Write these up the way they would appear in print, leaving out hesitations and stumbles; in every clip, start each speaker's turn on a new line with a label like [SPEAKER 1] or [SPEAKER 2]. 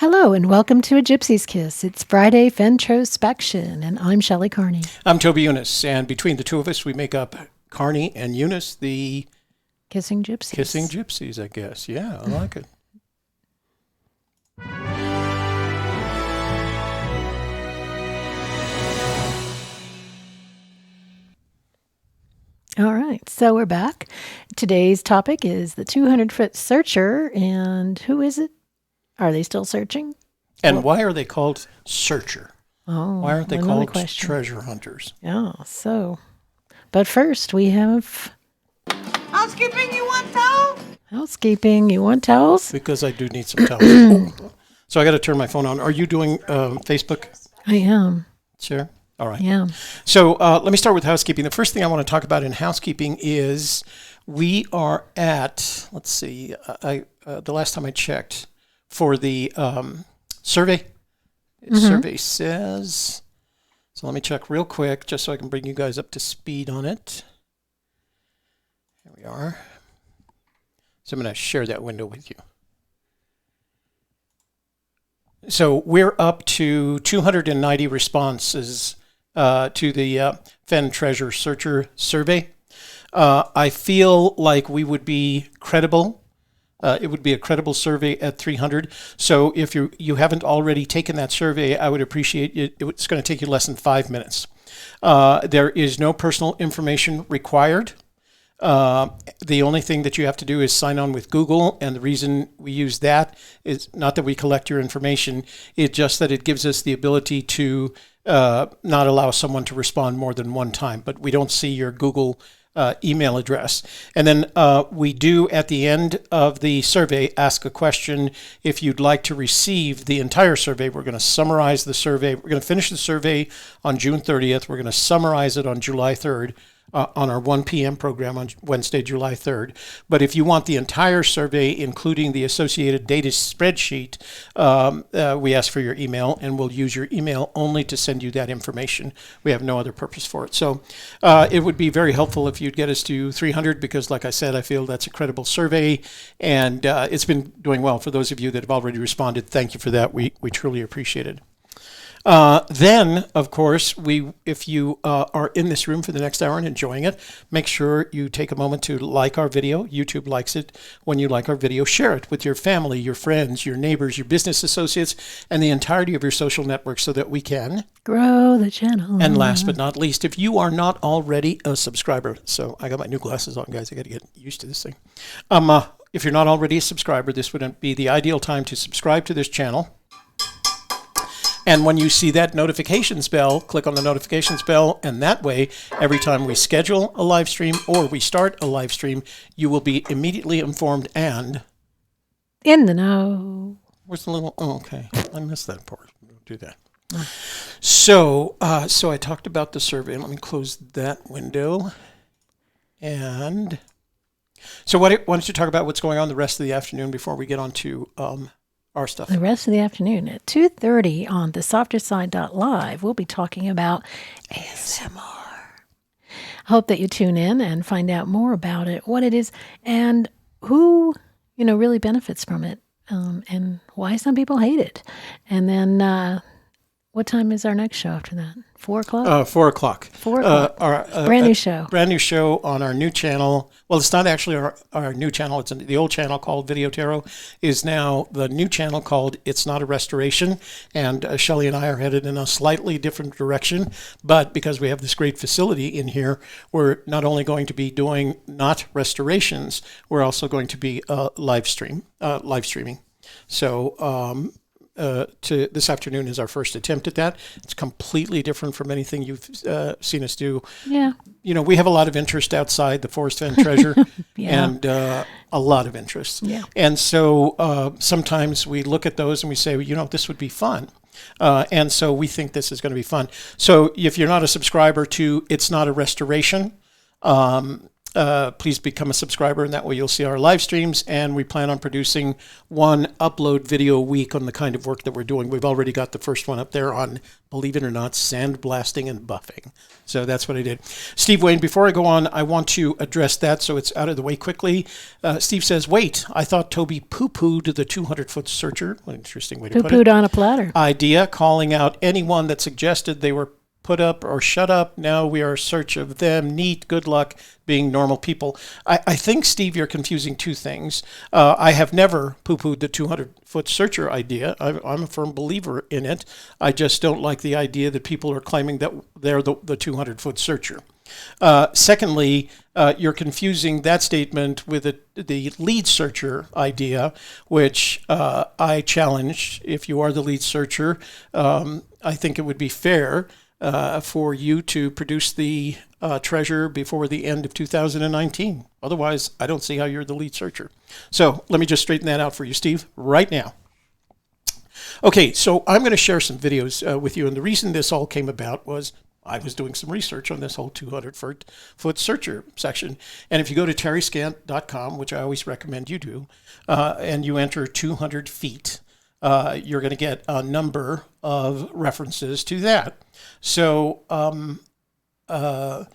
[SPEAKER 1] Hello and welcome to A Gypsy's Kiss. It's Friday Fentrospection, and I'm Shelley Carney.
[SPEAKER 2] I'm Toby Younis, and between the two of us, we make up Carney and Younis, the
[SPEAKER 1] Kissing Gypsies.
[SPEAKER 2] Kissing Gypsies, I guess. Yeah, I like it.
[SPEAKER 1] All right, so we're back. Today's topic is the 200-foot searcher, and who is it? Are they still searching?
[SPEAKER 2] And why are they called searcher?
[SPEAKER 1] Oh,
[SPEAKER 2] Why aren't they
[SPEAKER 1] another
[SPEAKER 2] called
[SPEAKER 1] question.
[SPEAKER 2] treasure hunters?
[SPEAKER 1] Yeah, but first we have
[SPEAKER 3] Housekeeping, you want towels?
[SPEAKER 1] housekeeping. You want towels?
[SPEAKER 2] Because I do need some towels. So I got to turn my phone on. Are you doing Facebook
[SPEAKER 1] I am.
[SPEAKER 2] share? All right.
[SPEAKER 1] Yeah.
[SPEAKER 2] So let me start with housekeeping. The first thing I want to talk about in housekeeping is we are at, let's see, the last time I checked for the survey, survey says, so let me check real quick just so I can bring you guys up to speed on it. Here we are. So I'm going to share that window with you. So we're up to 290 responses to the Fenn Treasure Searcher survey. I feel like we would be credible. It would be a credible survey at 300. So if you haven't already taken that survey, I would appreciate it. It's going to take you less than 5 minutes. There is no personal information required. The only thing that you have to do is sign on with Google, and the reason we use that is not that we collect your information, it's just that it gives us the ability to not allow someone to respond more than one time, but we don't see your Google email address. And then we do, at the end of the survey, ask a question if you'd like to receive the entire survey. We're going to summarize the survey. We're going to finish the survey on June 30th. We're going to summarize it on July 3rd. On our 1 p.m. program on Wednesday, July 3rd. But if you want the entire survey, including the associated data spreadsheet, we ask for your email, and we'll use your email only to send you that information. We have no other purpose for it. So it would be very helpful if you'd get us to 300 because, like I said, I feel that's a credible survey, and it's been doing well. For those of you that have already responded, thank you for that. We truly appreciate it. Then, of course, if you are in this room for the next hour and enjoying it, make sure you take a moment to like our video. YouTube likes it. When you like our video, share it with your family, your friends, your neighbors, your business associates, and the entirety of your social network so that we can
[SPEAKER 1] Grow the channel.
[SPEAKER 2] And last but not least, if you are not already a subscriber, so I got my new glasses on, guys. I got to get used to this thing. If you're not already a subscriber, this would be the ideal time to subscribe to this channel. And when you see that notifications bell, click on the notifications bell, and that way, every time we schedule a live stream or we start a live stream, you will be immediately informed and
[SPEAKER 1] in the know.
[SPEAKER 2] Where's the little? Oh, okay, I missed that part. Don't do that. So I talked about the survey. Let me close that window. And so why don't you talk about what's going on the rest of the afternoon before we get on to our stuff?
[SPEAKER 1] The rest of the afternoon at 2:30 on thesofterside.live, we'll be talking about ASMR. I hope that you tune in and find out more about it, what it is, and who, really benefits from it, and why some people hate it. And then what time is our next show after that? 4 o'clock?
[SPEAKER 2] 4 o'clock.
[SPEAKER 1] 4 o'clock. Brand new show.
[SPEAKER 2] Brand new show on our new channel. Well, it's not actually our new channel. It's the old channel called Video Tarot is now the new channel called It's Not a Restoration. And Shelley and I are headed in a slightly different direction. But because we have this great facility in here, we're not only going to be doing not restorations, we're also going to be live streaming. So this afternoon is our first attempt at that. It's completely different from anything you've seen us do.
[SPEAKER 1] Yeah.
[SPEAKER 2] We have a lot of interest outside the Forest Fenn Treasure
[SPEAKER 1] Yeah.
[SPEAKER 2] and a lot of interest.
[SPEAKER 1] Yeah.
[SPEAKER 2] And so sometimes we look at those and we say, this would be fun. And so we think this is going to be fun. So if you're not a subscriber to It's Not a Restoration, please become a subscriber, and that way you'll see our live streams. And we plan on producing one upload video a week on the kind of work that we're doing. We've already got the first one up there on, believe it or not, sandblasting and buffing. So that's what I did. Steve Wayne, before I go on, I want to address that so it's out of the way quickly. Steve says, wait, I thought Toby poo-pooed the 200-foot searcher. What an interesting way to put it.
[SPEAKER 1] Poo-pooed on a platter.
[SPEAKER 2] Idea, calling out anyone that suggested they were put up or shut up. Now we are in search of them. Neat. Good luck being normal people. I think, Steve, you're confusing two things. I have never poo-pooed the 200-foot searcher idea. I'm a firm believer in it. I just don't like the idea that people are claiming that they're the 200-foot searcher. Secondly, you're confusing that statement with the lead searcher idea, which I challenge. If you are the lead searcher, I think it would be fair for you to produce the treasure before the end of 2019. Otherwise, I don't see how you're the lead searcher. So let me just straighten that out for you, Steve, right now. Okay, so I'm going to share some videos with you. And the reason this all came about was I was doing some research on this whole 200-foot searcher section. And if you go to terryscant.com, which I always recommend you do, and you enter 200 feet, you're going to get a number of references to that. So I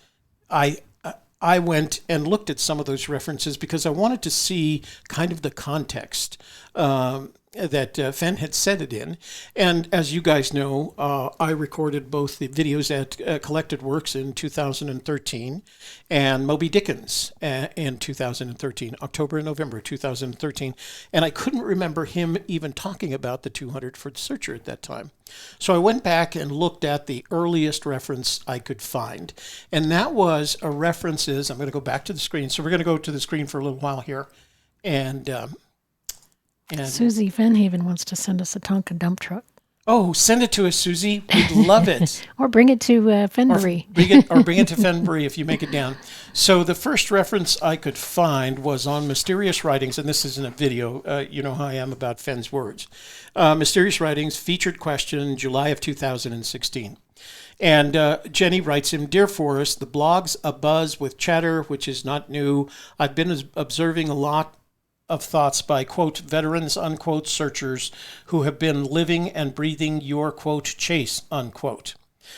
[SPEAKER 2] went and looked at some of those references because I wanted to see kind of the context that Fenn had said it in. And as you guys know, I recorded both the videos at Collected Works in 2013 and Moby Dickens in 2013, October and November 2013. And I couldn't remember him even talking about the 200-foot searcher at that time. So I went back and looked at the earliest reference I could find. And that was a reference is, I'm going to go back to the screen. So we're going to go to the screen for a little while here. And
[SPEAKER 1] Susie Fenhaven wants to send us a Tonka dump truck.
[SPEAKER 2] Oh, send it to us, Susie. We'd love it.
[SPEAKER 1] Or bring it to Fenbury.
[SPEAKER 2] Or bring it to Fenbury if you make it down. So the first reference I could find was on Mysterious Writings, and this isn't a video. You know how I am about Fenn's words. Mysterious Writings, featured question, July of 2016. And Jenny writes him, Dear Forrest, the blog's abuzz with chatter, which is not new. I've been observing a lot of thoughts by, quote, veterans, unquote, searchers who have been living and breathing your, quote, chase, unquote,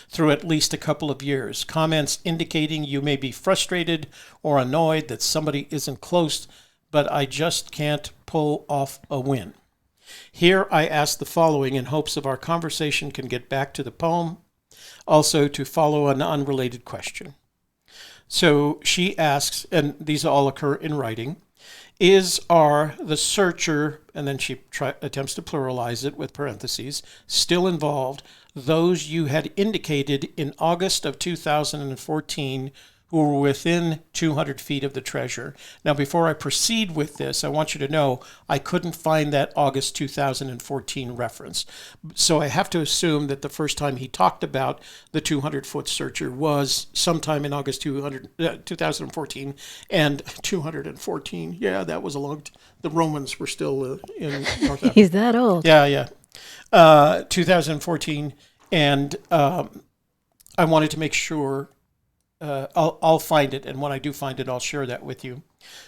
[SPEAKER 2] through at least a couple of years. Comments indicating you may be frustrated or annoyed that somebody isn't close, but I just can't pull off a win. Here I ask the following in hopes of our conversation can get back to the poem, also to follow an unrelated question. So she asks, and these all occur in writing, are the searcher, and then she attempts to pluralize it with parentheses, still involved, those you had indicated in August of 2014 who were within 200 feet of the treasure. Now, before I proceed with this, I want you to know I couldn't find that August 2014 reference. So I have to assume that the first time he talked about the 200-foot searcher was sometime in August 2014. And 214, yeah, that was a long the Romans were still in North Africa.
[SPEAKER 1] He's that old.
[SPEAKER 2] Yeah. 2014. And I wanted to make sure I'll find it, and when I do find it, I'll share that with you.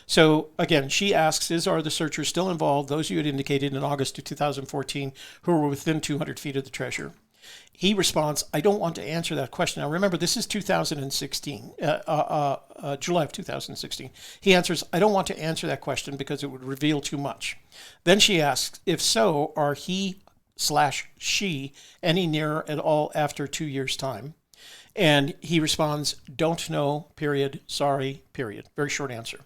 [SPEAKER 2] So again, she asks, are the searchers still involved, those you had indicated in August of 2014 who were within 200 feet of the treasure? He responds, I don't want to answer that question. Now remember, this is 2016, July of 2016. He answers, I don't want to answer that question because it would reveal too much. Then she asks, if so, are he/she any nearer at all after 2 years' time? And he responds, don't know, period, sorry, period. Very short answer.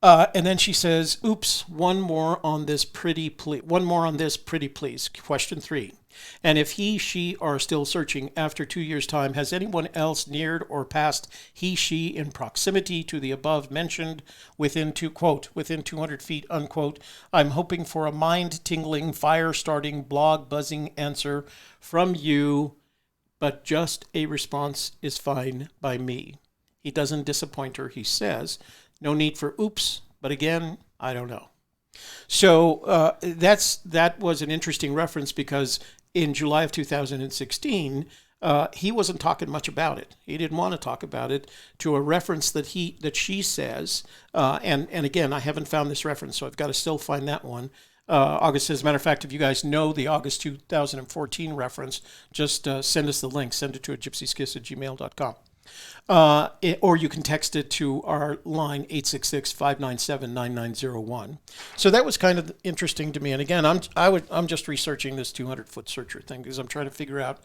[SPEAKER 2] And then she says, oops, one more on this pretty please. Question 3. And if he/she are still searching after 2 years' time, has anyone else neared or passed he/she in proximity to the above mentioned within 200 feet, unquote? I'm hoping for a mind-tingling, fire-starting, blog-buzzing answer from you, but just a response is fine by me. He doesn't disappoint her, he says. No need for oops, but again, I don't know. So that was an interesting reference because in July of 2016, he wasn't talking much about it. He didn't want to talk about it to a reference that she says, and again, I haven't found this reference, so I've got to still find that one. August says, as a matter of fact, if you guys know the August 2014 reference, just send us the link. Send it to gypsyskiss@gmail.com. Or you can text it to our line 866-597-9901. So that was kind of interesting to me. And again, I'm just researching this 200-foot searcher thing because I'm trying to figure out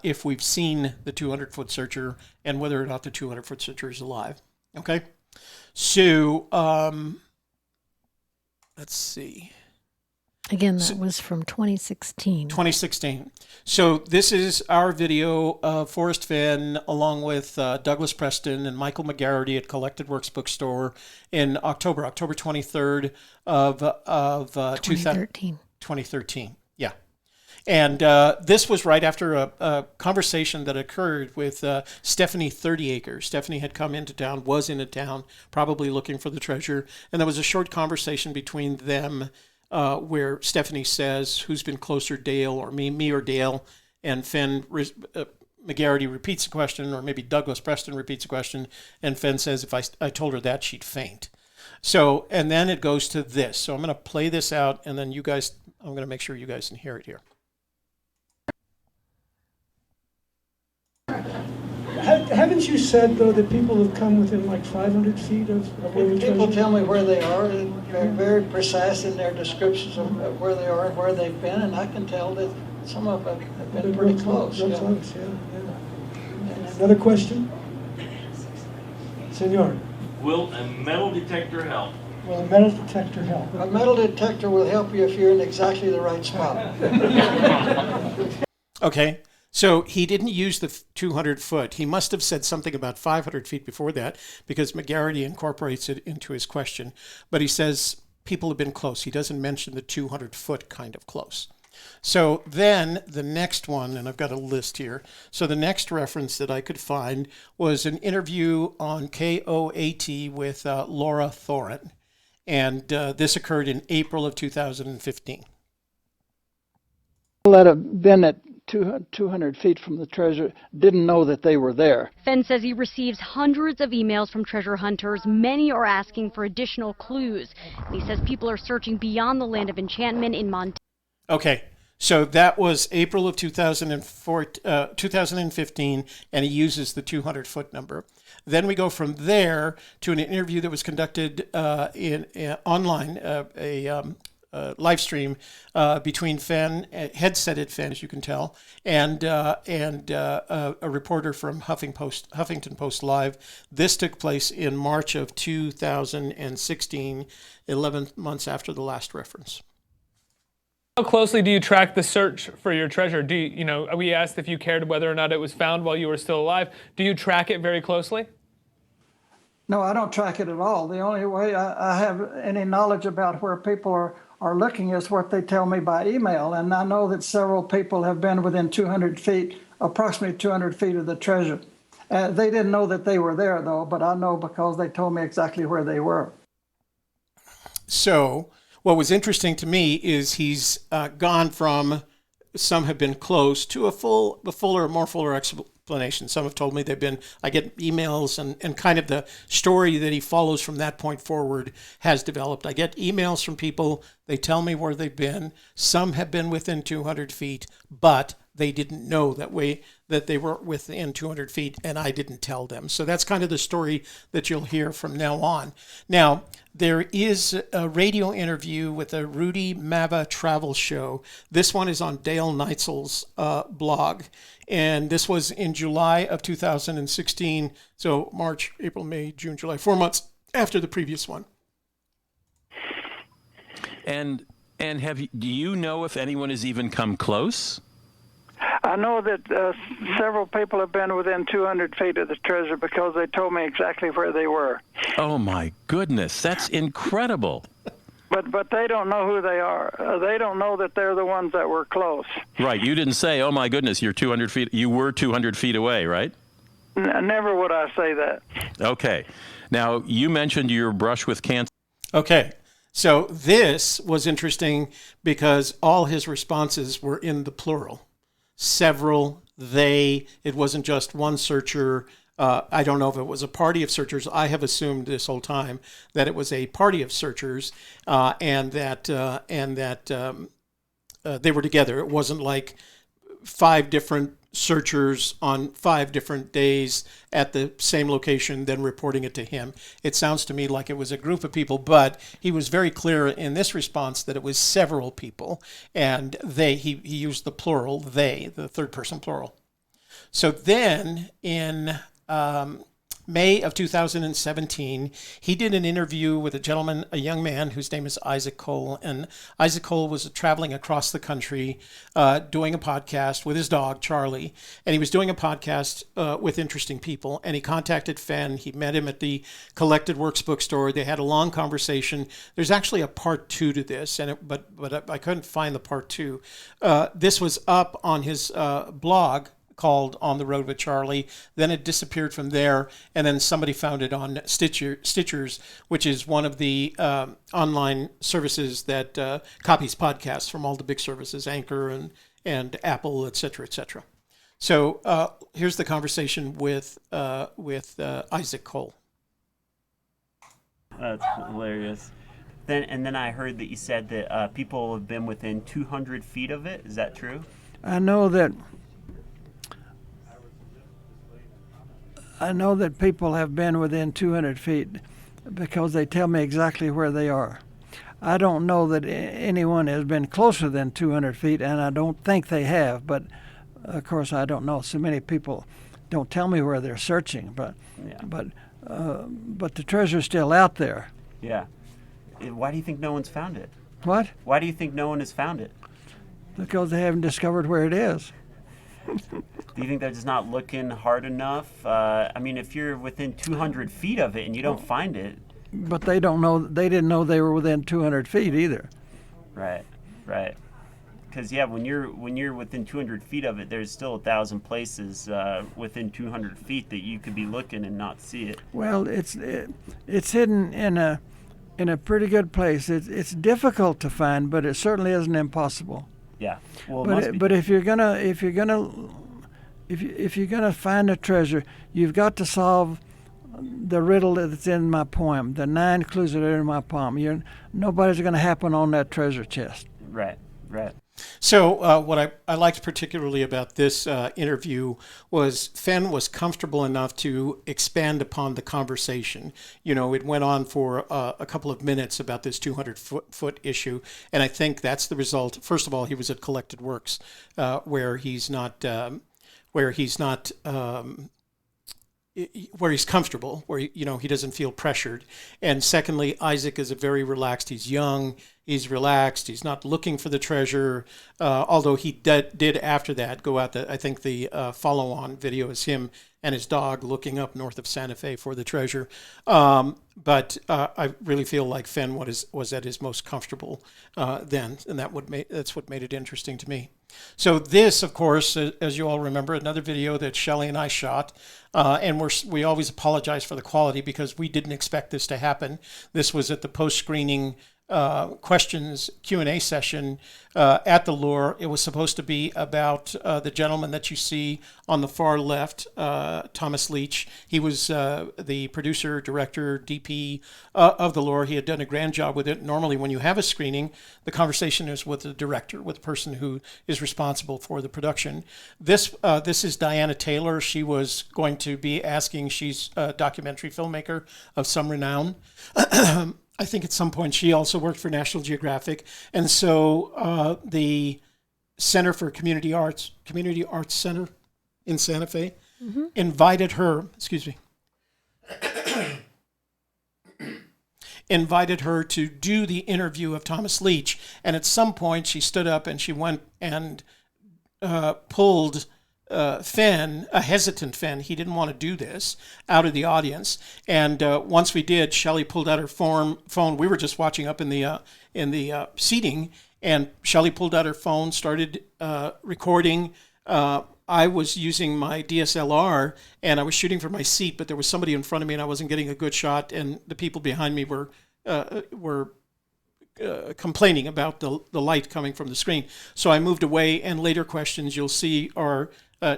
[SPEAKER 2] if we've seen the 200-foot searcher and whether or not the 200-foot searcher is alive. Okay, so let's see.
[SPEAKER 1] Again, that was from 2016.
[SPEAKER 2] 2016. So this is our video of Forrest Fenn along with Douglas Preston and Michael McGarity at Collected Works Bookstore in October 23rd of
[SPEAKER 1] 2013.
[SPEAKER 2] 2013. Yeah. And this was right after a conversation that occurred with Stephanie 30 Acres. Stephanie had come into town, was in a town, probably looking for the treasure. And there was a short conversation between them where Stephanie says, who's been closer, Dale or me or Dale? And Fenn, McGarity repeats the question, or maybe Douglas Preston repeats the question, and Fenn says, if I told her that, she'd faint. So, and then it goes to this. So I'm going to play this out, and then I'm going to make sure you guys can hear it here.
[SPEAKER 4] Haven't you said, though, that people have come within like 500 feet of where the treasure?
[SPEAKER 5] People tell me where they are, and they're very precise in their descriptions of where they are and where they've been, and I can tell that some of them have been pretty close.
[SPEAKER 4] Real close, yeah. Another question? Senor.
[SPEAKER 6] Will a metal detector help?
[SPEAKER 4] Will a metal detector help?
[SPEAKER 5] A metal detector will help you if you're in exactly the right spot.
[SPEAKER 2] Okay. So he didn't use the 200 foot. He must have said something about 500 feet before that because McGarity incorporates it into his question. But he says people have been close. He doesn't mention the 200 foot kind of close. So then the next one, and I've got a list here. So the next reference that I could find was an interview on KOAT with Laura Thorin. And this occurred in April of 2015.
[SPEAKER 5] People that have been at 200 feet from the treasure didn't know that they were there.
[SPEAKER 7] Fenn says he receives hundreds of emails from treasure hunters. Many are asking for additional clues. He says people are searching beyond the land of enchantment in Montana.
[SPEAKER 2] Okay, so that was April of 2015, and he uses the 200-foot number. Then we go from there to an interview that was conducted online, live stream between Fenn, headseted Fenn, as you can tell, and a reporter from Huffington Post Live. This took place in March of 2016, 11 months after the last reference.
[SPEAKER 8] How closely do you track the search for your treasure? We asked if you cared whether or not it was found while you were still alive. Do you track it very closely?
[SPEAKER 5] No, I don't track it at all. The only way I have any knowledge about where people are looking is what they tell me by email. And I know that several people have been within 200 feet, approximately 200 feet of the treasure. They didn't know that they were there, though, but I know because they told me exactly where they were.
[SPEAKER 2] So what was interesting to me is he's gone from some have been close to a more fuller explanation. Some have told me I get emails and kind of the story that he follows from that point forward has developed. I get emails from people. They tell me where they've been. Some have been within 200 feet, but they didn't know that they were within 200 feet, and I didn't tell them. So that's kind of the story that you'll hear from now on. Now, there is a radio interview with a Rudy Mava travel show. This one is on Dale Neitzel's blog, and this was in July of 2016. So March, April, May, June, July, 4 months after the previous one.
[SPEAKER 9] And do you know if anyone has even come close?
[SPEAKER 5] I know that several people have been within 200 feet of the treasure because they told me exactly where they were.
[SPEAKER 9] Oh, my goodness. That's incredible.
[SPEAKER 5] But they don't know who they are. They don't know that they're the ones that were close.
[SPEAKER 9] Right. You didn't say, oh, my goodness, you're 200 feet. You were 200 feet away, right?
[SPEAKER 5] Never would I say that.
[SPEAKER 9] Okay. Now, you mentioned your brush with cancer.
[SPEAKER 2] Okay. So this was interesting because all his responses were in the plural. several, it wasn't just one searcher. I don't know if it was a party of searchers. I have assumed this whole time that it was a party of searchers, and that they were together. It wasn't like 5 different searchers on 5 different days at the same location, then reporting it to him. It sounds to me like it was a group of people, but he was very clear in this response that it was several people, and he used the plural, they, the third person plural. So then in May of 2017, he did an interview with a young man whose name is Isaac Cole. And Isaac Cole was traveling across the country doing a podcast with his dog, Charlie. And he was doing a podcast with interesting people. And he contacted Fenn. He met him at the Collected Works bookstore. They had a long conversation. There's actually a part 2 to this, but I couldn't find the part 2. This was up on his blog, called On the Road with Charlie. Then it disappeared from there, and then somebody found it on Stitchers, which is one of the online services that copies podcasts from all the big services, Anchor and Apple, et cetera, et cetera. So here's the conversation with Isaac Cole.
[SPEAKER 10] That's hilarious. Then I heard that you said that people have been within 200 feet of it. Is that true?
[SPEAKER 5] I know that people have been within 200 feet because they tell me exactly where they are. I don't know that anyone has been closer than 200 feet, and I don't think they have, but of course I don't know. So many people don't tell me where they're searching, but the treasure's still out there.
[SPEAKER 10] Yeah. Why do you think no one's found it?
[SPEAKER 5] What?
[SPEAKER 10] Why do you think no one has found it?
[SPEAKER 5] Because they haven't discovered where it is.
[SPEAKER 10] Do you think they're just not looking hard enough? I mean, if you're within 200 feet of it and you don't find it.
[SPEAKER 5] But they don't know. They didn't know they were within 200 feet either.
[SPEAKER 10] Right. Because when you're within 200 feet of it, there's still 1,000 places within 200 feet that you could be looking and not see it.
[SPEAKER 5] Well, it's hidden in a pretty good place. It's difficult to find, but it certainly isn't impossible.
[SPEAKER 10] Yeah. Well,
[SPEAKER 5] but if you're gonna find a treasure, you've got to solve the riddle that's in my poem. The 9 clues that are in my poem. Nobody's going to happen on that treasure chest.
[SPEAKER 10] Right.
[SPEAKER 2] So what I liked particularly about this interview was Fenn was comfortable enough to expand upon the conversation. It went on for a couple of minutes about this 200-foot issue, and I think that's the result. First of all, he was at Collected Works, where he's comfortable, where he doesn't feel pressured. And secondly, Isaac is very relaxed. He's young, he's relaxed, he's not looking for the treasure, although he did after that go out. I think the follow-on video is him and his dog looking up north of Santa Fe for the treasure. But I really feel like Fenn was at his most comfortable then, and that's what made it interesting to me. So this, of course, as you all remember, another video that Shelley and I shot, and we always apologize for the quality because we didn't expect this to happen. This was at the post-screening questions Q&A session at the Lure. It was supposed to be about the gentleman that you see on the far left, Thomas Leach. He was the producer, director, DP of the Lure. He had done a grand job with it. Normally when you have a screening, the conversation is with the director, with the person who is responsible for the production. This is Diana Taylor. She was going to be asking, she's a documentary filmmaker of some renown. I think at some point she also worked for National Geographic. And so the Center for Community Arts Center in Santa Fe, invited her to do the interview of Thomas Leach. And at some point she stood up and she went and pulled Fenn, a hesitant Fenn, he didn't want to do this, out of the audience. And once we did, Shelley pulled out her phone. We were just watching up in the seating, and Shelley pulled out her phone, started recording. I was using my DSLR, and I was shooting from my seat, but there was somebody in front of me, and I wasn't getting a good shot, and the people behind me were complaining about the light coming from the screen. So I moved away, and later questions you'll see are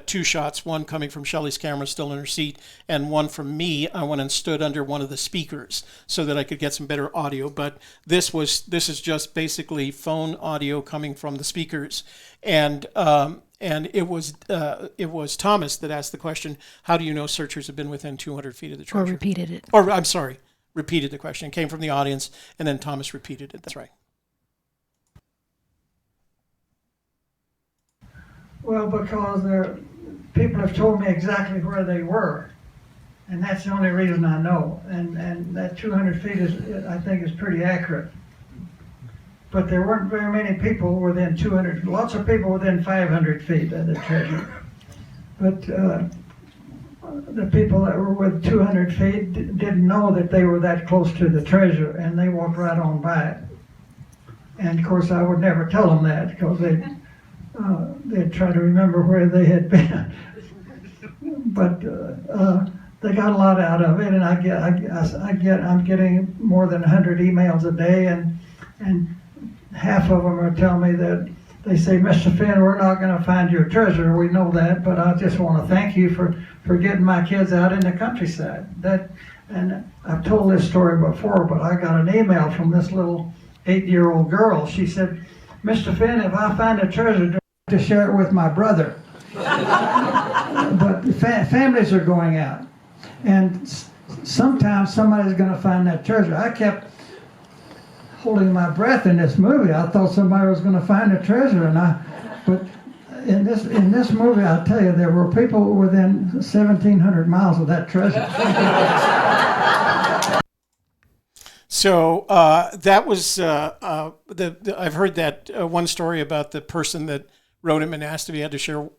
[SPEAKER 2] two shots, one coming from Shelley's camera still in her seat, and one from me. I went and stood under one of the speakers so that I could get some better audio. But this is just basically phone audio coming from the speakers. And it was Thomas that asked the question, how do you know searchers have been within 200 feet of the treasure?
[SPEAKER 1] Or repeated it.
[SPEAKER 2] Or, I'm sorry, repeated the question. It came from the audience, and then Thomas repeated it. That's right.
[SPEAKER 5] Well, because people have told me exactly where they were, and that's the only reason I know. And that 200 feet I think is pretty accurate. But there weren't very many people within 200. Lots of people within 500 feet of the treasure. But the people that were with 200 feet didn't know that they were that close to the treasure, and they walked right on by it. And of course, I would never tell them that, because they'd try to remember where they had been. But they got a lot out of it, and I'm getting more than 100 emails a day, and half of them are telling me that they say, Mr. Fenn, we're not going to find your treasure. We know that, but I just want to thank you for getting my kids out in the countryside. And I've told this story before, but I got an email from this little 8-year-old girl. She said, Mr. Fenn, if I find a treasure, to share it with my brother. But families are going out, and sometimes somebody's going to find that treasure. I kept holding my breath in this movie. I thought somebody was going to find a treasure, but in this movie, I'll tell you, there were people within 1,700 miles of that treasure.
[SPEAKER 2] So that was I've heard that one story about the person that wrote him and asked if he had to share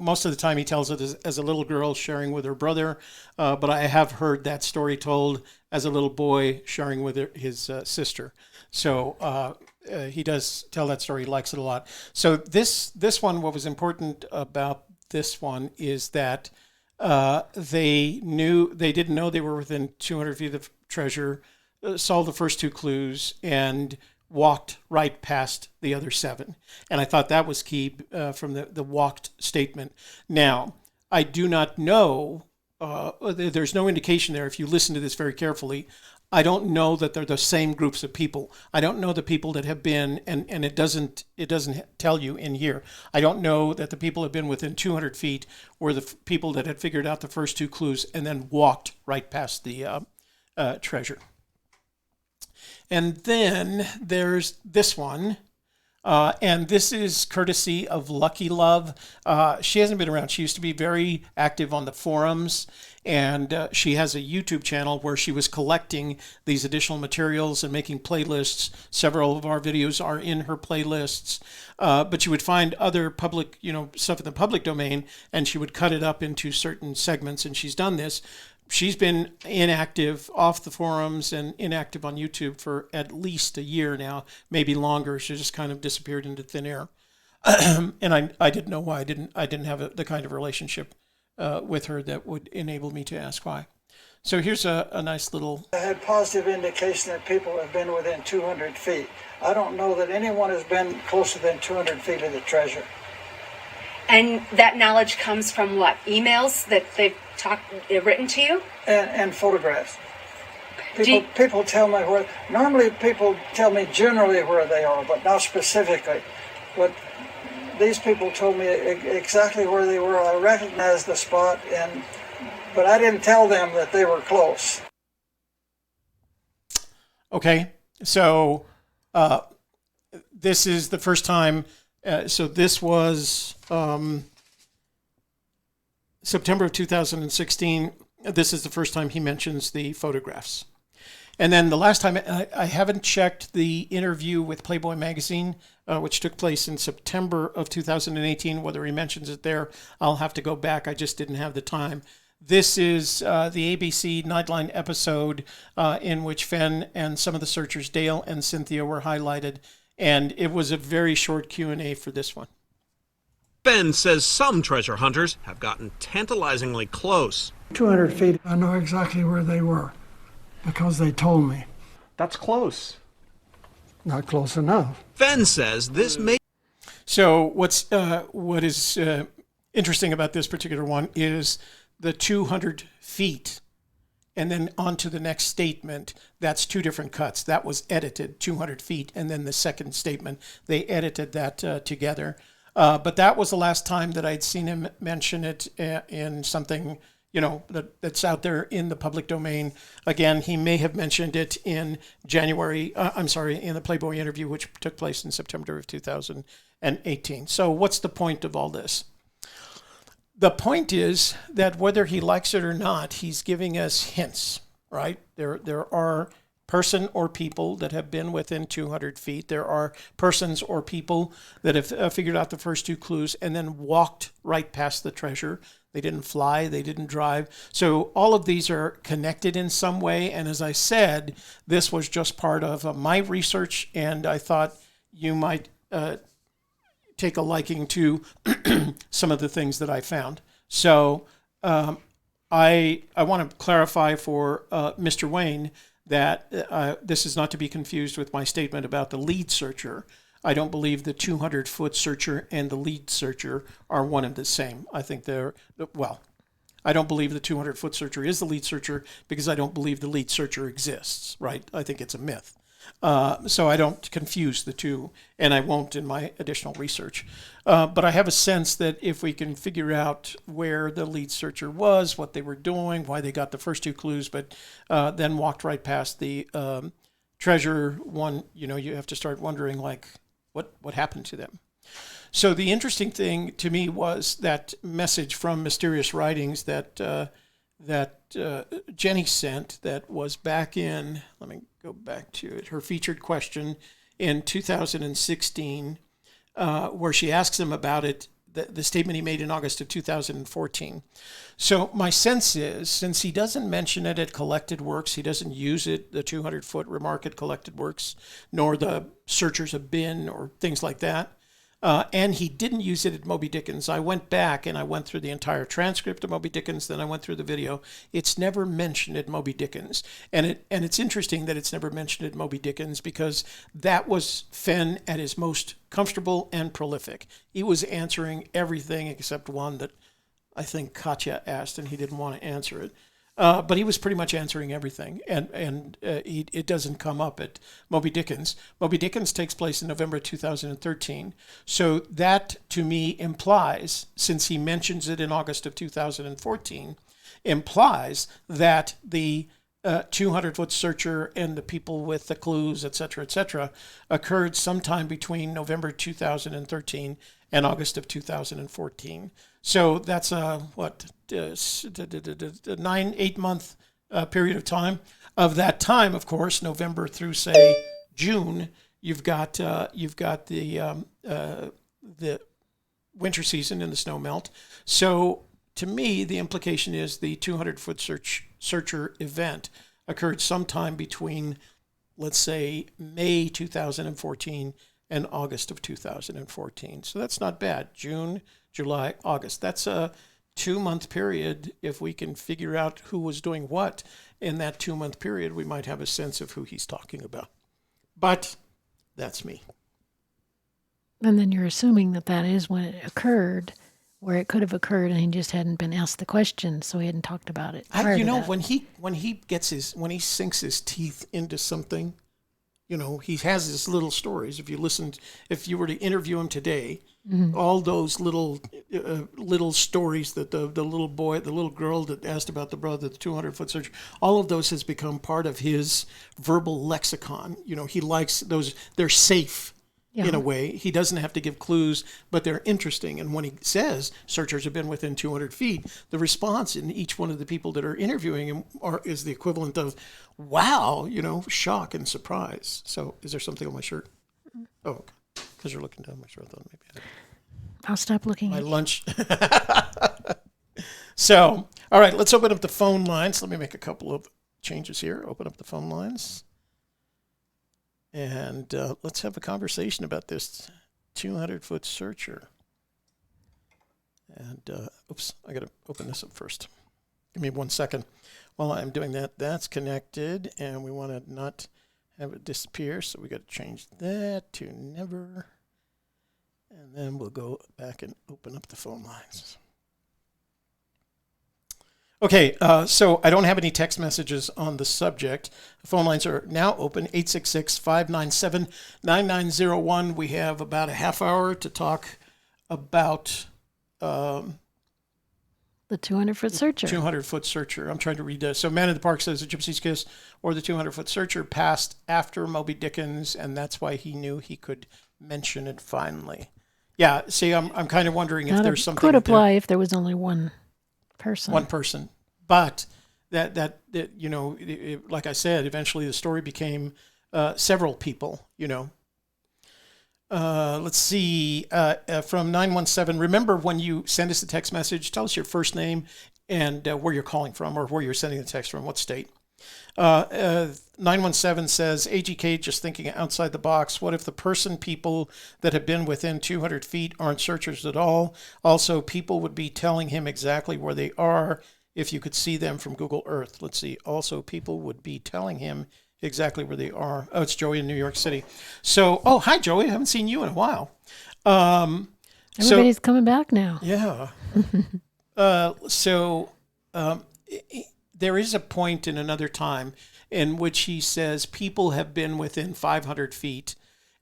[SPEAKER 2] most of the time he tells it as a little girl sharing with her brother, but I have heard that story told as a little boy sharing with his sister. So he does tell that story. He likes it a lot. So this one, what was important about this one is that they didn't know they were within 200 feet of treasure, solved the first two clues, and walked right past the other 7. And I thought that was key from the walked statement. Now, I do not know, there's no indication there if you listen to this very carefully. I don't know that they're the same groups of people. I don't know the people that have been, and it doesn't tell you in here. I don't know that the people have been within 200 feet were the people that had figured out the first two clues and then walked right past the treasure. And then there's this one, and this is courtesy of Lucky Love. She hasn't been around. She used to be very active on the forums, and she has a YouTube channel where she was collecting these additional materials and making playlists. Several of our videos are in her playlists, but she would find other public, stuff in the public domain, and she would cut it up into certain segments, and she's done this. She's been inactive off the forums and inactive on YouTube for at least a year now, maybe longer. She just kind of disappeared into thin air. And I didn't know why. I didn't have the kind of relationship with her that would enable me to ask why. So here's a nice little...
[SPEAKER 5] I had positive indication that people have been within 200 feet. I don't know that anyone has been closer than 200 feet of the treasure.
[SPEAKER 11] And that knowledge comes from what? Emails that they've written to you?
[SPEAKER 5] And photographs. People tell me where... Normally people tell me generally where they are, but not specifically. But these people told me exactly where they were. I recognized the spot, but I didn't tell them that they were close.
[SPEAKER 2] Okay, so this is the first time... so this was September of 2016. This is the first time he mentions the photographs. And then the last time, I haven't checked the interview with Playboy magazine, which took place in September of 2018, whether he mentions it there. I'll have to go back. I just didn't have the time. This is the ABC Nightline episode in which Fenn and some of the searchers, Dale and Cynthia, were highlighted. And it was a very short Q&A for this one.
[SPEAKER 12] Fenn says some treasure hunters have gotten tantalizingly close.
[SPEAKER 5] 200 feet. I know exactly where they were because they told me.
[SPEAKER 12] That's close.
[SPEAKER 5] Not close enough.
[SPEAKER 12] Fenn says this may.
[SPEAKER 2] So what is interesting about this particular one is the 200 feet, and then on to the next statement. That's two different cuts. That was edited 200 feet, and then the second statement, they edited that together. But that was the last time that I'd seen him mention it in something, that's out there in the public domain. Again, he may have mentioned it in in the Playboy interview, which took place in September of 2018. So what's the point of all this? The point is that whether he likes it or not, he's giving us hints, right? There are person or people that have been within 200 feet. There are persons or people that have figured out the first two clues and then walked right past the treasure. They didn't fly, they didn't drive. So all of these are connected in some way. And as I said, this was just part of my research, and I thought you might take a liking to some of the things that I found. So I want to clarify for Mr. Wayne that this is not to be confused with my statement about the lead searcher. I don't believe the 200-foot searcher and the lead searcher are one and the same. I think I don't believe the 200-foot searcher is the lead searcher because I don't believe the lead searcher exists, right? I think it's a myth. So I don't confuse the two, and I won't in my additional research. But I have a sense that if we can figure out where the lead searcher was, what they were doing, why they got the first two clues, but then walked right past the treasure one, you have to start wondering, like, what happened to them? So the interesting thing to me was that message from Mysterious Writings that Jenny sent that was back in, let me go back to it, her featured question in 2016, where she asks him about it, the statement he made in August of 2014. So my sense is, since he doesn't mention it at Collected Works, he doesn't use it, the 200-foot remark at Collected Works, nor the Searchers of Bin or things like that, and he didn't use it at Moby Dickens. I went back and I went through the entire transcript of Moby Dickens, then I went through the video. It's never mentioned at Moby Dickens. And it's interesting that it's never mentioned at Moby Dickens because that was Fenn at his most comfortable and prolific. He was answering everything except one that I think Katya asked and he didn't want to answer it. But he was pretty much answering everything, and it doesn't come up at Moby Dickens. Moby Dickens takes place in November 2013. So that, to me, implies, since he mentions it in August of 2014, implies that the 200-foot searcher and the people with the clues, et cetera, occurred sometime between November 2013 and August of 2014. So that's a 8 month period of time. Of that time, of course, November through say June, you've got the winter season and the snow melt. So to me, the implication is the 200-foot searcher event occurred sometime between, let's say, May 2014 and August of 2014. So that's not bad. June, July, August. That's a 2-month period. If we can figure out who was doing what in that 2-month period, we might have a sense of who he's talking about. But that's me.
[SPEAKER 1] And then you're assuming that is when it occurred, where it could have occurred and he just hadn't been asked the question, so he hadn't talked about it.
[SPEAKER 2] When he sinks his teeth into something, he has his little stories. If you were to interview him today, all those little stories that the little boy, the little girl that asked about the brother, the 200-foot searcher, all of those has become part of his verbal lexicon. He likes those. They're safe. Yeah. In a way, he doesn't have to give clues, but they're interesting. And when he says searchers have been within 200 feet, the response in each one of the people that are interviewing him is the equivalent of, wow, shock and surprise. So is there something on my shirt? Oh, okay. Because you're looking down my shirt. I thought maybe
[SPEAKER 1] I'll stop looking
[SPEAKER 2] my
[SPEAKER 1] at
[SPEAKER 2] lunch. So, all right, let's open up the phone lines. Let me make a couple of changes here. Open up the phone lines. And let's have a conversation about this 200-foot searcher. And, I got to open this up first. Give me 1 second. While I'm doing that, that's connected, and we want to not have it disappear. So we got to change that to never. And then we'll go back and open up the phone lines. Okay, so I don't have any text messages on the subject. The phone lines are now open, 866-597-9901. We have about a half hour to talk about
[SPEAKER 1] the 200-foot searcher.
[SPEAKER 2] 200-foot searcher. I'm trying to read this. So Man in the Park says the Gypsy's Kiss or the 200-foot searcher passed after Moby Dickens, and that's why he knew he could mention it finally. Yeah, see, I'm kind of wondering if there's something.
[SPEAKER 1] Could apply if there was only one person.
[SPEAKER 2] One person. But that like I said, eventually the story became several people, Let's see, from 917, remember when you send us a text message, tell us your first name and where you're calling from or where you're sending the text from, what state. 917 says, AGK just thinking outside the box. What if the people that have been within 200 feet aren't searchers at all? Also, people would be telling him exactly where they are if you could see them from Google Earth. Let's see. Also, people would be telling him exactly where they are. Oh, it's Joey in New York City. So, hi, Joey. I haven't seen you in a while.
[SPEAKER 1] Everybody's coming back now.
[SPEAKER 2] Yeah. There is a point in another time in which he says people have been within 500 feet,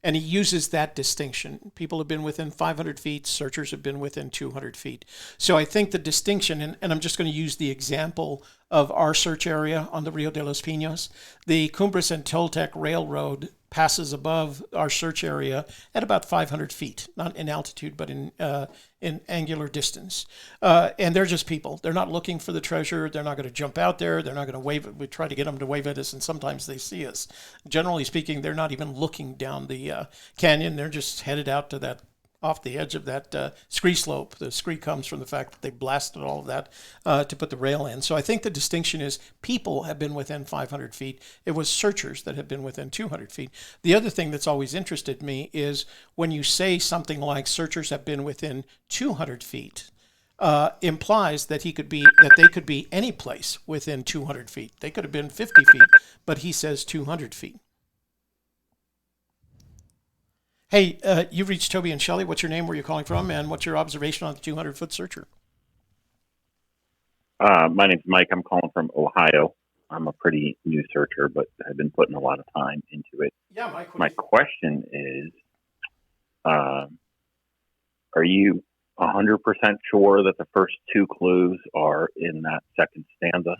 [SPEAKER 2] and he uses that distinction. People have been within 500 feet, searchers have been within 200 feet. So I think the distinction, and I'm just going to use the example of our search area on the Rio de los Pinos, the Cumbres and Toltec Railroad passes above our search area at about 500 feet, not in altitude, but in angular distance. And they're just people. They're not looking for the treasure. They're not going to jump out there. They're not going to wave. We try to get them to wave at us, and sometimes they see us. Generally speaking, they're not even looking down the canyon. They're just headed out to that, off the edge of that scree slope. The scree comes from the fact that they blasted all of that to put the rail in. So I think the distinction is people have been within 500 feet. It was searchers that have been within 200 feet. The other thing that's always interested me is when you say something like searchers have been within 200 feet, implies that they could be any place within 200 feet. They could have been 50 feet, but he says 200 feet. Hey, you've reached Toby and Shelley. What's your name, where you're calling from, and what's your observation on the 200-foot searcher?
[SPEAKER 13] My name's Mike. I'm calling from Ohio. I'm a pretty new searcher, but I've been putting a lot of time into it.
[SPEAKER 2] Yeah, Mike.
[SPEAKER 13] My question is, are you 100% sure that the first two clues are in that second stanza?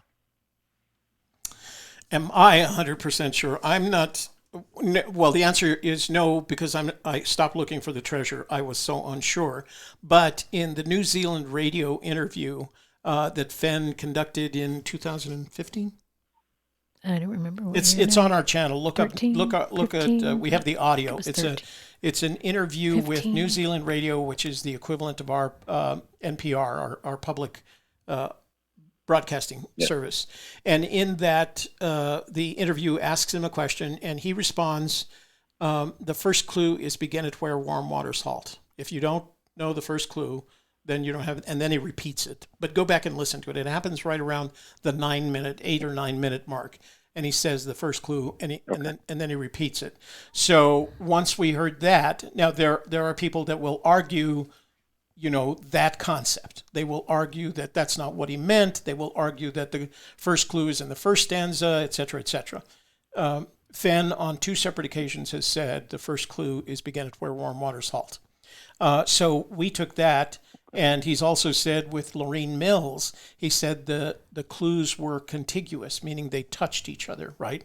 [SPEAKER 2] Am I 100% sure? I'm not. Well, the answer is no, because I stopped looking for the treasure. I was so unsure. But in the New Zealand radio interview that Fenn conducted in 2015,
[SPEAKER 1] I don't remember.
[SPEAKER 2] It's on our channel. Look
[SPEAKER 1] 13,
[SPEAKER 2] at. We have the audio. It's an interview
[SPEAKER 1] 15.
[SPEAKER 2] with New Zealand radio, which is the equivalent of our NPR, our public broadcasting service. And in that, the interview asks him a question, and he responds, the first clue is begin at where warm waters halt. If you don't know the first clue, then you don't have it. And then he repeats it. But go back and listen to it. It happens right around the 8 or 9 minute mark. And he says the first clue, and then he repeats it. So once we heard that, now there are people that will argue, that concept. They will argue that that's not what he meant. They will argue that the first clue is in the first stanza, et cetera, et cetera. Fenn, on 2 separate occasions, has said the first clue is begin at where warm waters halt. So we took that, and he's also said with Lorene Mills, he said the clues were contiguous, meaning they touched each other, right?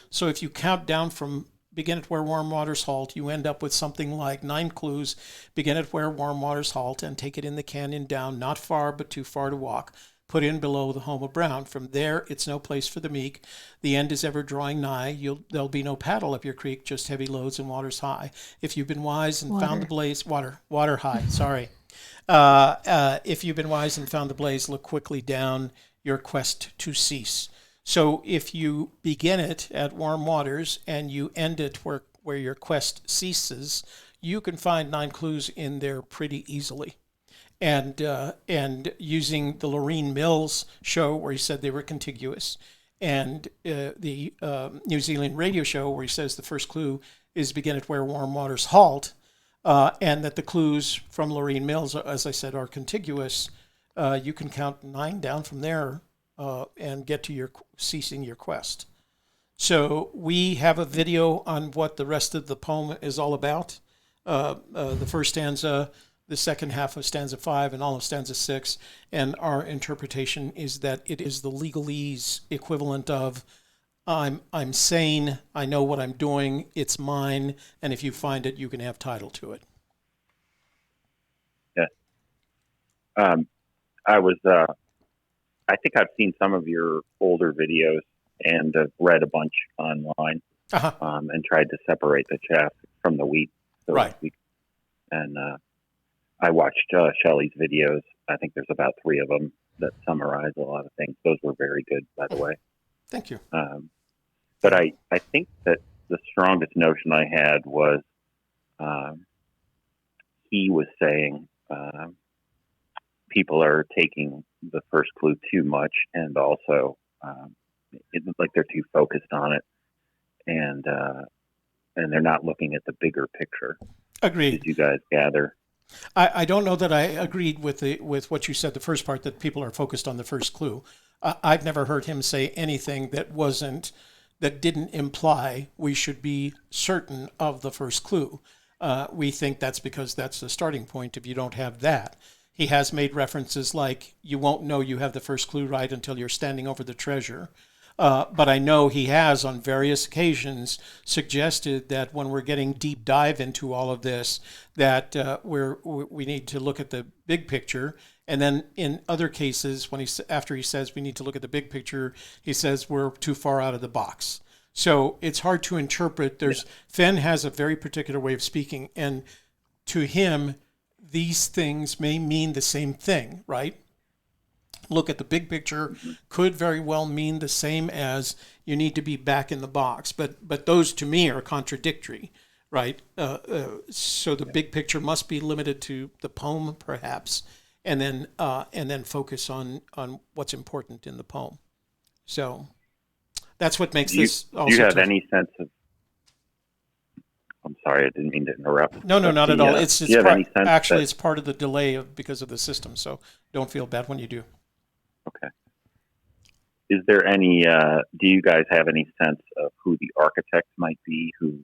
[SPEAKER 2] So if you count down from begin at where warm waters halt, you end up with something like 9 clues, begin at where warm waters halt, and take it in the canyon down, not far, but too far to walk, put in below the home of Brown. From there, it's no place for the meek. The end is ever drawing nigh. There'll be no paddle up your creek, just heavy loads and waters high. If you've been wise and found the blaze, water high, sorry. If you've been wise and found the blaze, look quickly down your quest to cease. So if you begin it at warm waters and you end it where your quest ceases, you can find 9 clues in there pretty easily. And using the Lorene Mills show where he said they were contiguous, and the New Zealand radio show where he says the first clue is begin at where warm waters halt, and that the clues from Lorraine Mills, as I said, are contiguous. You can count 9 down from there and get to ceasing your quest. So we have a video on what the rest of the poem is all about. The first stanza, the second half of stanza 5, and all of stanza 6. And our interpretation is that it is the legalese equivalent of I'm sane, I know what I'm doing, it's mine, and if you find it, you can have title to it.
[SPEAKER 13] Yeah. I think I've seen some of your older videos and have read a bunch online and tried to separate the chaff from the wheat. So
[SPEAKER 2] right.
[SPEAKER 13] And I watched Shelley's videos. I think there's about 3 of them that summarize a lot of things. Those were very good, by the way.
[SPEAKER 2] Thank you.
[SPEAKER 13] But I think that the strongest notion I had was he was saying people are taking the first clue too much, and also it's like they're too focused on it, and they're not looking at the bigger picture.
[SPEAKER 2] Agreed.
[SPEAKER 13] Did you guys gather?
[SPEAKER 2] I don't know that I agreed with what you said, the first part, that people are focused on the first clue. I've never heard him say anything that didn't imply we should be certain of the first clue. We think that's because that's the starting point if you don't have that. He has made references like, you won't know you have the first clue right until you're standing over the treasure. But I know he has on various occasions suggested that when we're getting deep dive into all of this, that we need to look at the big picture. And then in other cases, after he says we need to look at the big picture, he says we're too far out of the box. So it's hard to interpret. Fenn has a very particular way of speaking, and to him, these things may mean the same thing, right? Look at the big picture could very well mean the same as you need to be back in the box, but those to me are contradictory, right? So the big picture must be limited to the poem, perhaps, and then focus on what's important in the poem. So that's what makes this.
[SPEAKER 13] Do you have any sense of? I'm sorry, I didn't mean to interrupt.
[SPEAKER 2] No, not at all. It's
[SPEAKER 13] actually
[SPEAKER 2] it's part of the delay because of the system. So don't feel bad when you do.
[SPEAKER 13] Okay. Is there any? Do you guys have any sense of who the architect might be, who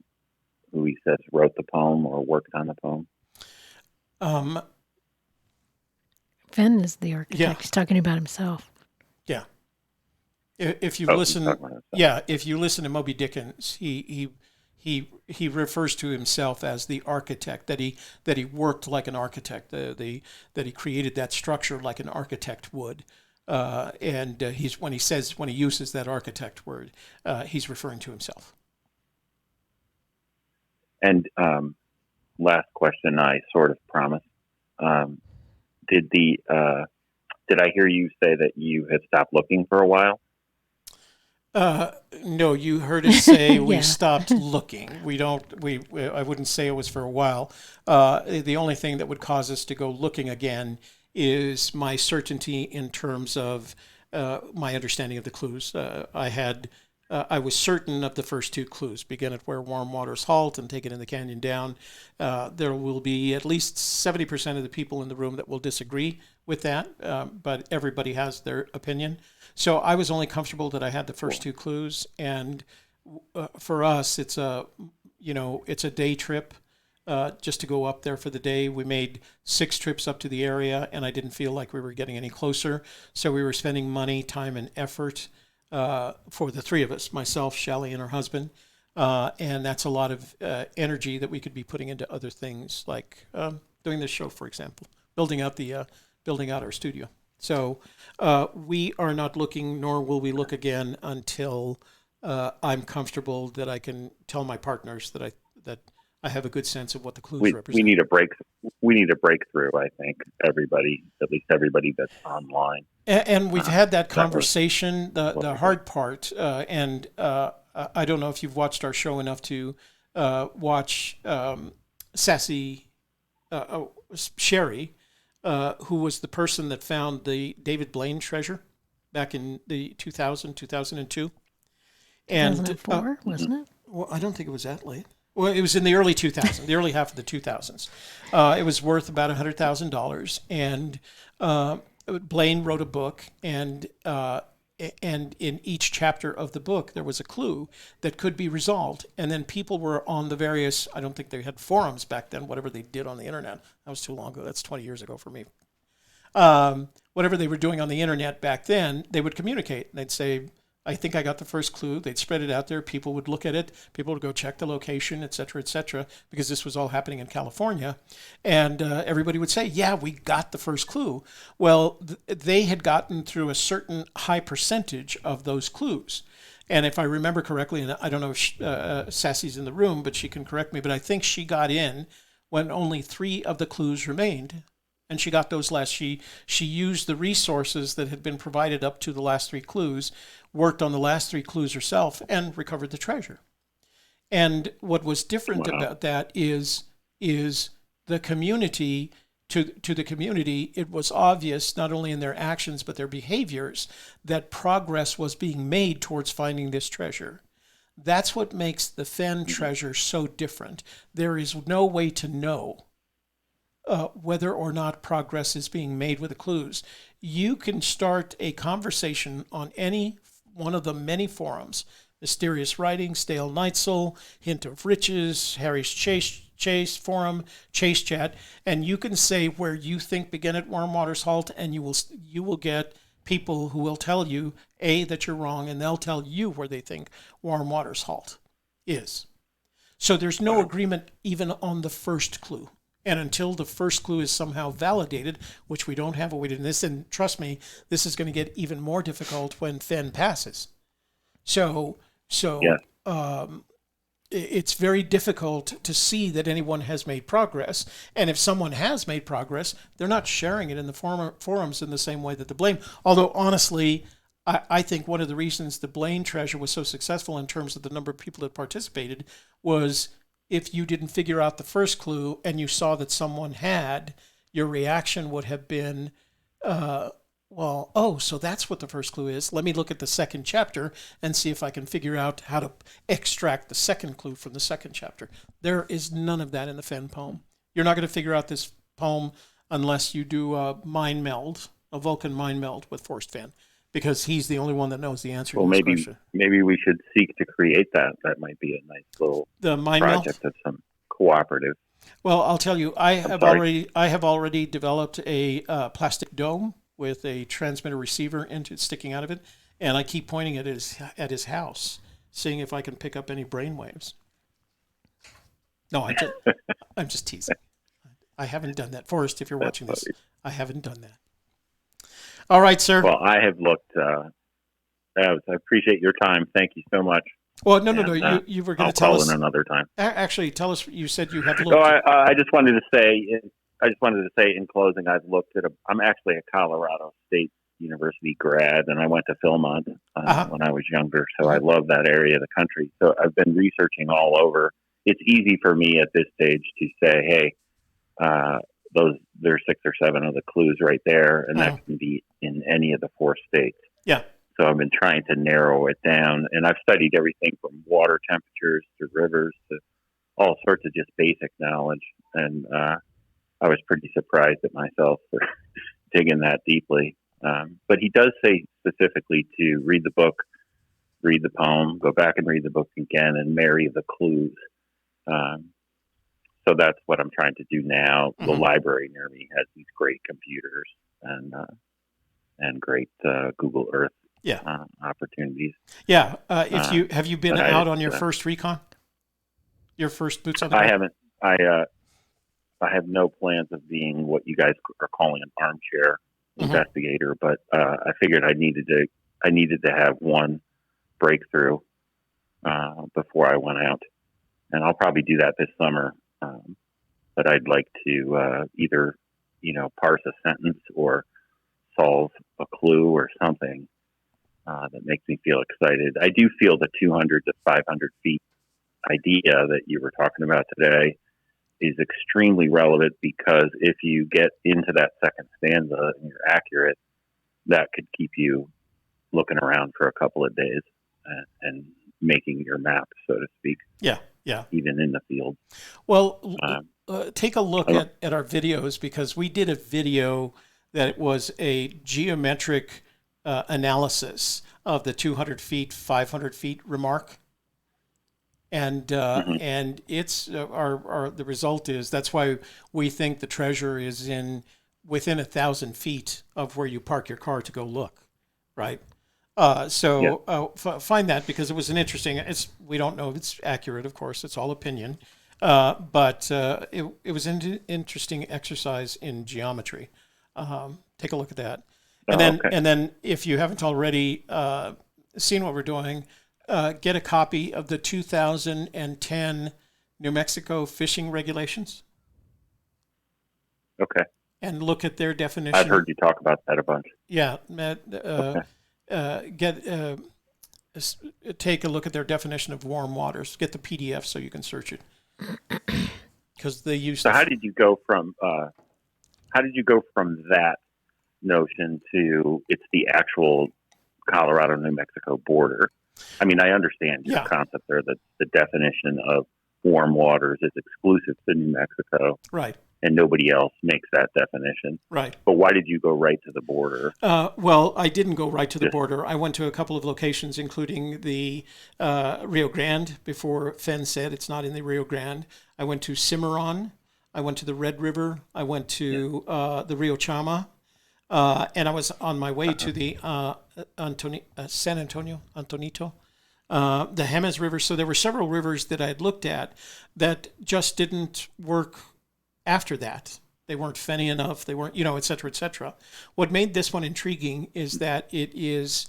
[SPEAKER 13] he says wrote the poem or worked on the poem?
[SPEAKER 1] Fenn is the architect.
[SPEAKER 2] Yeah.
[SPEAKER 1] He's talking about himself.
[SPEAKER 2] Yeah. If you listen to Moby Dickens, he refers to himself as the architect, that he worked like an architect, that he created that structure like an architect would. And when he uses that architect word, he's referring to himself.
[SPEAKER 13] And last question, I sort of promised. Did I hear you say that you had stopped looking for a while?
[SPEAKER 2] No, you heard us say
[SPEAKER 1] Yeah.
[SPEAKER 2] we stopped looking. I wouldn't say it was for a while. The only thing that would cause us to go looking again is my certainty in terms of my understanding of the clues. I was certain of the first 2 clues, begin at where warm waters halt and take it in the canyon down. There will be at least 70% of the people in the room that will disagree with that, but everybody has their opinion. So I was only comfortable that I had the first 2 clues, and for us, it's a day trip. Just to go up there for the day. We made 6 trips up to the area, and I didn't feel like we were getting any closer. So we were spending money, time, and effort for the 3 of us, myself, Shelley, and her husband. And that's a lot of energy that we could be putting into other things, like doing this show, for example, building out our studio. So we are not looking, nor will we look again until I'm comfortable that I can tell my partners that I have a good sense of what the clues represent.
[SPEAKER 13] We need a breakthrough. I think everybody, at least everybody that's online.
[SPEAKER 2] And we've had that conversation. The hard part, and I don't know if you've watched our show enough to watch Sassy Sherry, who was the person that found the David Blaine treasure. back in the 2002. And
[SPEAKER 1] 2004, wasn't it?
[SPEAKER 2] Well, I don't think it was that late. Well, it was in the early 2000s, the early half of the 2000s. It was worth about $100,000, and Blaine wrote a book, and in each chapter of the book there was a clue that could be resolved, and then people were on the various, I don't think they had forums back then, whatever they did on the internet. That was too long ago. That's 20 years ago for me. Whatever they were doing on the internet back then, they would communicate. They'd say, I think I got the first clue. They'd spread it out there. People would look at it. People would go check the location, et cetera, because this was all happening in California. And everybody would say, yeah, we got the first clue. Well, they had gotten through a certain high percentage of those clues. And if I remember correctly, and I don't know if Sassy's in the room, but she can correct me, but I think she got in when only 3 of the clues remained. And she got those last. She used the resources that had been provided up to the last 3 clues, worked on the last 3 clues herself, and recovered the treasure. And what was different about that is the community, to the community, it was obvious, not only in their actions, but their behaviors, that progress was being made towards finding this treasure. That's what makes the Fenn treasure so different. There is no way to know whether or not progress is being made with the clues. You can start a conversation on any one of the many forums, Mysterious Writing, Stale Neitzel, Hint of Riches, Harry's Chase Forum, Chase Chat, and you can say where you think begin at Warm Waters Halt, and you will get people who will tell you, A, that you're wrong, and they'll tell you where they think Warm Waters Halt is. So there's no agreement even on the first clue. And until the first clue is somehow validated, which we don't have a way to do this, and trust me, this is going to get even more difficult when Fenn passes. So it's very difficult to see that anyone has made progress. And if someone has made progress, they're not sharing it in the forums in the same way that the Blaine. Although, honestly, I think one of the reasons the Blaine treasure was so successful in terms of the number of people that participated was if you didn't figure out the first clue and you saw that someone had, your reaction would have been, so that's what the first clue is. Let me look at the second chapter and see if I can figure out how to extract the second clue from the second chapter. There is none of that in the Fenn poem. You're not going to figure out this poem unless you do a mind meld, a Vulcan mind meld with Forrest Fenn, because he's the only one that knows the answer to this question.
[SPEAKER 13] Maybe we should seek to create that. That might be a nice little project of some cooperative.
[SPEAKER 2] Well, I'll tell you, I have already developed a plastic dome with a transmitter receiver sticking out of it, and I keep pointing it at his house, seeing if I can pick up any brainwaves. No, I'm just teasing. I haven't done that. Forrest, if you're watching this, I haven't done that. All right, sir.
[SPEAKER 13] Well, I have looked. I appreciate your time. Thank you so much.
[SPEAKER 2] Well, no. You were going to tell us.
[SPEAKER 13] I'll call in another time.
[SPEAKER 2] Actually, tell us. You said you have looked.
[SPEAKER 13] No, I just wanted to say. In closing, I've looked at. I'm actually a Colorado State University grad, and I went to Philmont when I was younger. So I love that area of the country. So I've been researching all over. It's easy for me at this stage to say, hey. There's 6 or 7 of the clues right there, and that can be in any of the 4 states.
[SPEAKER 2] Yeah.
[SPEAKER 13] So I've been trying to narrow it down, and I've studied everything from water temperatures to rivers to all sorts of just basic knowledge. And I was pretty surprised at myself for digging that deeply. But he does say specifically to read the book, read the poem, go back and read the book again, and marry the clues. So that's what I'm trying to do now. Mm-hmm. The library near me has these great computers and great Google Earth opportunities.
[SPEAKER 2] Yeah. Have you been out on your first recon? Your first boots on the ground?
[SPEAKER 13] I haven't. I have no plans of being what you guys are calling an armchair investigator, but I figured I needed to have one breakthrough before I went out, and I'll probably do that this summer. But I'd like to either, parse a sentence or solve a clue or something that makes me feel excited. I do feel the 200 to 500 feet idea that you were talking about today is extremely relevant, because if you get into that second stanza and you're accurate, that could keep you looking around for a couple of days and making your map, so to speak.
[SPEAKER 2] Yeah.
[SPEAKER 13] Even in the field.
[SPEAKER 2] Well, take a look at our videos, because we did a video that was a geometric analysis of the 200 feet, 500 feet remark. And and it's the result is, that's why we think the treasure is within 1,000 feet of where you park your car to go look, right? Find that, because it was an interesting. We don't know if it's accurate, of course. It's all opinion, but it was an interesting exercise in geometry. Take a look at that, and then if you haven't already seen what we're doing, get a copy of the 2010 New Mexico fishing regulations.
[SPEAKER 13] Okay.
[SPEAKER 2] And look at their definition.
[SPEAKER 13] I've heard you talk about that a bunch.
[SPEAKER 2] Yeah, take a look at their definition of warm waters. Get the PDF so you can search it, because they use.
[SPEAKER 13] So how did you go from that notion to it's the actual Colorado New Mexico border? I mean, I understand your concept there that the definition of warm waters is exclusive to New Mexico,
[SPEAKER 2] right?
[SPEAKER 13] And nobody else makes that definition.
[SPEAKER 2] Right.
[SPEAKER 13] But why did you go right to the border?
[SPEAKER 2] Well, I didn't go right to the border. I went to a couple of locations, including the Rio Grande, before Fenn said it's not in the Rio Grande. I went to Cimarron. I went to the Red River. I went to the Rio Chama. And I was on my way to the San Antonito, the Jemez River. So there were several rivers that I had looked at that just didn't work. After that, they weren't Fenny enough. They weren't, et cetera, et cetera. What made this one intriguing is that it's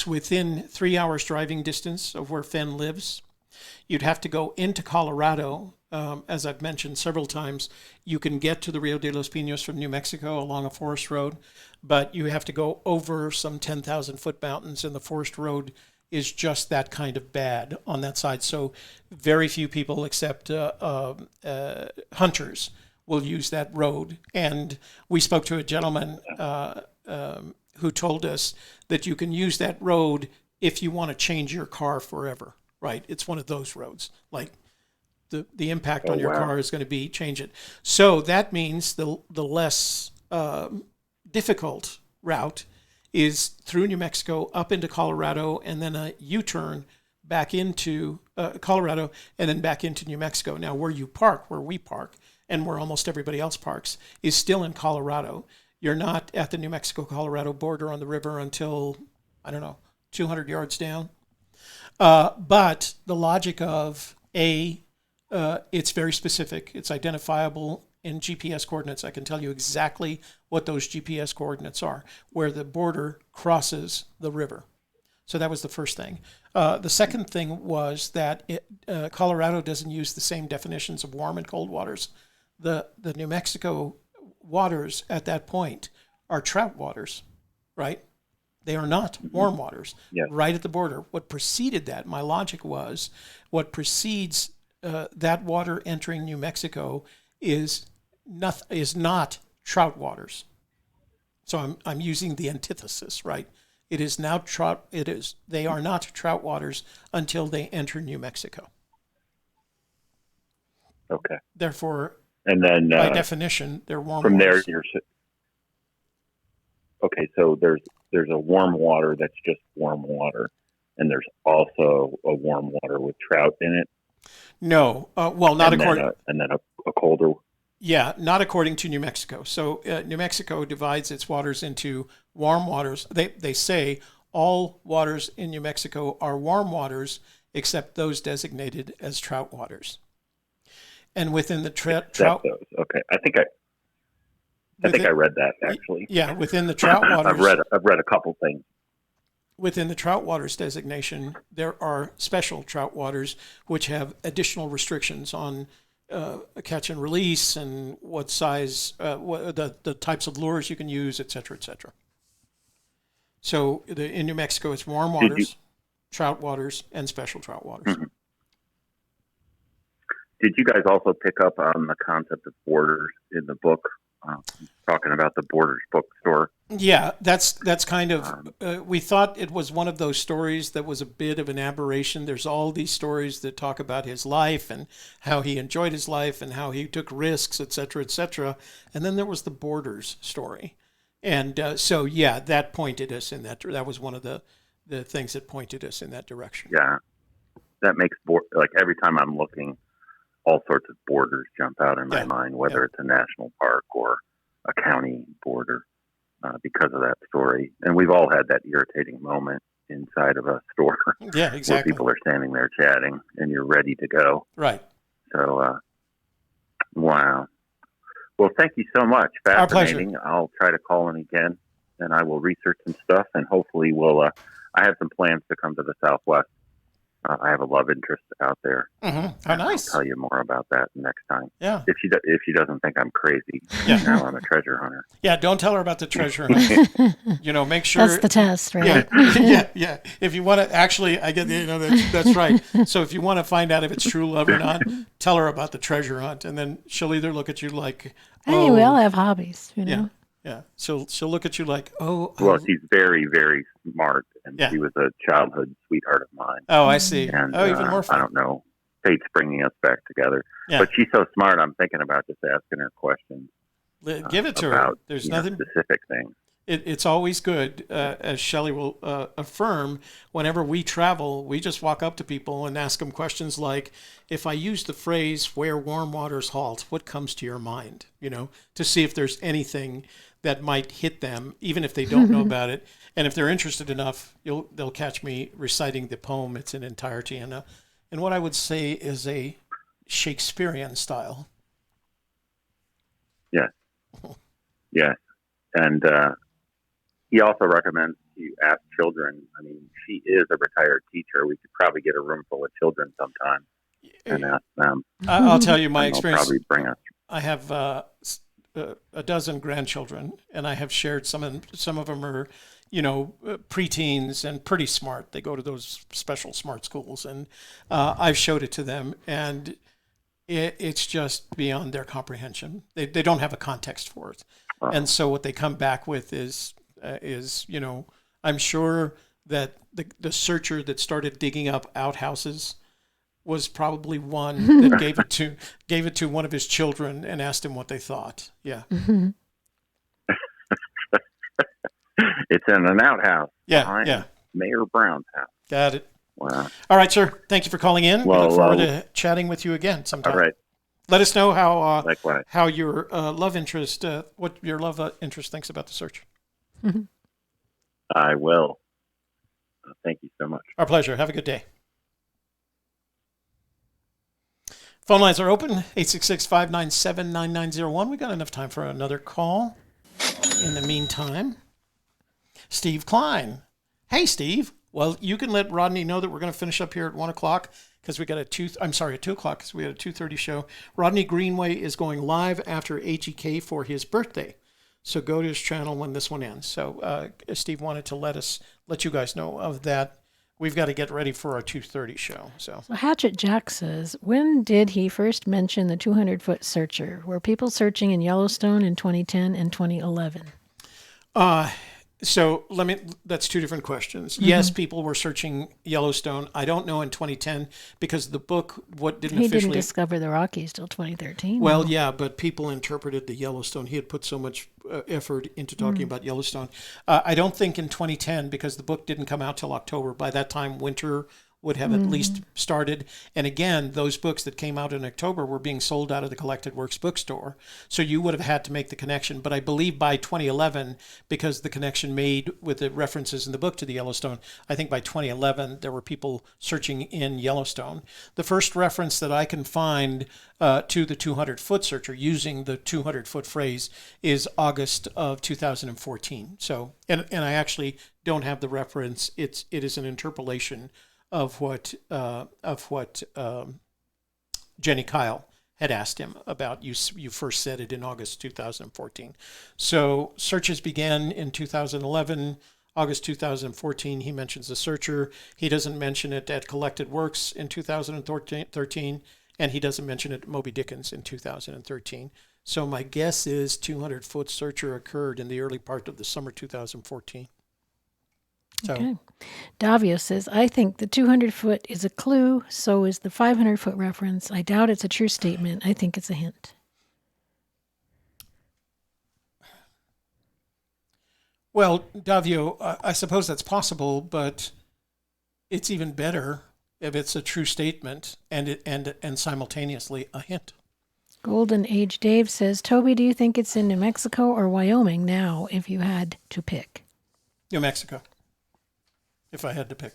[SPEAKER 2] within 3 hours driving distance of where Fenn lives. You'd have to go into Colorado. As I've mentioned several times, you can get to the Rio de los Pinos from New Mexico along a forest road, but you have to go over some 10,000-foot mountains, and the forest road is just that kind of bad on that side. So very few people except hunters will use that road. And we spoke to a gentleman who told us that you can use that road if you want to change your car forever, right? It's one of those roads. Like the impact on your car is going to be change it. So that means the less difficult route is through New Mexico up into Colorado, and then a U-turn back into Colorado, and then back into New Mexico. Now, where we park, and where almost everybody else parks, is still in Colorado. You're not at the New Mexico-Colorado border on the river until, 200 yards down. But the logic of it's very specific. It's identifiable in GPS coordinates. I can tell you exactly what those GPS coordinates are, where the border crosses the river. So that was the first thing. The second thing was that Colorado doesn't use the same definitions of warm and cold waters. The New Mexico waters at that point are trout waters, right? They are not warm waters, right at the border. What preceded that, my logic was, what precedes that water entering New Mexico is not trout waters. So I'm using the antithesis, right? It is now trout. They are not trout waters until they enter New Mexico.
[SPEAKER 13] Okay.
[SPEAKER 2] Therefore,
[SPEAKER 13] and then
[SPEAKER 2] by definition, they're warm
[SPEAKER 13] from
[SPEAKER 2] waters.
[SPEAKER 13] there, okay. So there's a warm water that's just warm water, and there's also a warm water with trout in it.
[SPEAKER 2] No, not according.
[SPEAKER 13] And then a colder.
[SPEAKER 2] Yeah, not according to New Mexico. So New Mexico divides its waters into warm waters. They say all waters in New Mexico are warm waters except those designated as trout waters. And within the trout,
[SPEAKER 13] okay, I think I read that actually.
[SPEAKER 2] Yeah, within the trout waters.
[SPEAKER 13] I've read a couple things.
[SPEAKER 2] Within the trout waters designation, there are special trout waters which have additional restrictions on catch and release and what size, the types of lures you can use, et cetera, et cetera. So in New Mexico, it's warm waters, trout waters, and special trout waters.
[SPEAKER 13] Mm-hmm. Did you guys also pick up on the concept of borders in the book, talking about the Borders bookstore?
[SPEAKER 2] Yeah, that's kind of, we thought it was one of those stories that was a bit of an aberration. There's all these stories that talk about his life and how he enjoyed his life and how he took risks, et cetera, et cetera. And then there was the Borders story. And so, yeah, that pointed us in that was one of the things that pointed us in that direction.
[SPEAKER 13] Yeah, that makes, like every time I'm looking, all sorts of borders jump out in my mind, whether it's a national park or a county border. Because of that story. And we've all had that irritating moment inside of a store
[SPEAKER 2] yeah, exactly.
[SPEAKER 13] where people are standing there chatting and you're ready to go.
[SPEAKER 2] Right.
[SPEAKER 13] So, wow. Well, thank you so much. Fascinating. I'll try to call in again and I will research some stuff and hopefully I have some plans to come to the Southwest. I have a love interest out there.
[SPEAKER 2] Mm-hmm. How nice.
[SPEAKER 13] I'll tell you more about that next time.
[SPEAKER 2] Yeah.
[SPEAKER 13] If she doesn't think I'm crazy.
[SPEAKER 2] Yeah.
[SPEAKER 13] Now I'm a treasure hunter.
[SPEAKER 2] Yeah. Don't tell her about the treasure hunt. Make sure.
[SPEAKER 1] That's the test, right?
[SPEAKER 2] Yeah. If you want to actually, I get, that's right. So if you want to find out if it's true love or not, tell her about the treasure hunt. And then she'll either look at you like,
[SPEAKER 1] hey, we all have hobbies,
[SPEAKER 2] Yeah. She'll look at you like,
[SPEAKER 13] Well, she's very, very smart, and she was a childhood sweetheart of mine.
[SPEAKER 2] Oh, I see.
[SPEAKER 13] And,
[SPEAKER 2] even more fun.
[SPEAKER 13] I don't know. Fate's bringing us back together.
[SPEAKER 2] Yeah.
[SPEAKER 13] But she's so smart, I'm thinking about just asking her questions.
[SPEAKER 2] Give it to
[SPEAKER 13] about,
[SPEAKER 2] her. There's nothing
[SPEAKER 13] specific things.
[SPEAKER 2] It's always good, as Shelley will affirm, whenever we travel, we just walk up to people and ask them questions like, if I use the phrase, where warm waters halt, what comes to your mind? To see if there's anything that might hit them, even if they don't know about it. And if they're interested enough, they'll catch me reciting the poem. It's in entirety in what I would say is a Shakespearean style.
[SPEAKER 13] Yes. Yes. And he also recommends you ask children. I mean, she is a retired teacher. We could probably get a room full of children sometime and ask them.
[SPEAKER 2] I'll tell you my experience.
[SPEAKER 13] Probably bring us.
[SPEAKER 2] I have a dozen grandchildren, and I have shared some of them are, preteens and pretty smart. They go to those special smart schools, and I've showed it to them, and it's just beyond their comprehension. They don't have a context for it. And so what they come back with is I'm sure that the searcher that started digging up outhouses was probably one that gave it to one of his children and asked him what they thought. Yeah.
[SPEAKER 1] Mm-hmm.
[SPEAKER 13] It's in an outhouse.
[SPEAKER 2] Yeah.
[SPEAKER 13] Mayor Brown's house.
[SPEAKER 2] Got it.
[SPEAKER 13] Wow.
[SPEAKER 2] All right, sir. Thank you for calling in. We look forward to chatting with you again sometime.
[SPEAKER 13] All right.
[SPEAKER 2] Let us know how your love interest, what your love interest thinks about the search.
[SPEAKER 13] I will. Thank you so much.
[SPEAKER 2] Our pleasure. Have a good day. Phone lines are open, 866-597-9901. We got enough time for another call. In the meantime, Steve Klein. Hey, Steve. Well, you can let Rodney know that we're going to finish up here at 1 o'clock because we got at 2 o'clock because we had a 2:30 show. Rodney Greenway is going live after AGK for his birthday. So go to his channel when this one ends. So Steve wanted to let you guys know of that. We've got to get ready for our 2:30 show. So
[SPEAKER 1] Hatchet Jack says, when did he first mention the 200-foot searcher? Were people searching in Yellowstone in 2010 and 2011?
[SPEAKER 2] So that's two different questions. Mm-hmm. Yes, people were searching Yellowstone. I don't know in 2010 because the book,
[SPEAKER 1] He didn't discover the Rockies till 2013.
[SPEAKER 2] Well, yeah, but people interpreted the Yellowstone. He had put so much effort into talking about Yellowstone. I don't think in 2010 because the book didn't come out till October. By that time, winter would have at least started. And again, those books that came out in October were being sold out of the Collected Works bookstore. So you would have had to make the connection. But I believe by 2011, because the connection made with the references in the book to the Yellowstone, I think by 2011, there were people searching in Yellowstone. The first reference that I can find to the 200-foot searcher using the 200-foot phrase is August of 2014. So, and I actually don't have the reference. It is an interpolation of what Jenny Kyle had asked him about. You first said it in August 2014. So searches began in 2011. August 2014, he mentions the searcher. He doesn't mention it at Collected Works in 2013, and he doesn't mention it at Moby Dickens in 2013. So my guess is 200-foot searcher occurred in the early part of the summer 2014. So,
[SPEAKER 1] okay. Davio says, I think the 200-foot is a clue, so is the 500-foot reference. I doubt it's a true statement. I think it's a hint.
[SPEAKER 2] well, Davio, I suppose that's possible, but it's even better if it's a true statement and simultaneously a hint.
[SPEAKER 1] Golden Age Dave says, Toby, do you think it's in New Mexico or Wyoming now if you had to pick?
[SPEAKER 2] New Mexico, if I had to pick.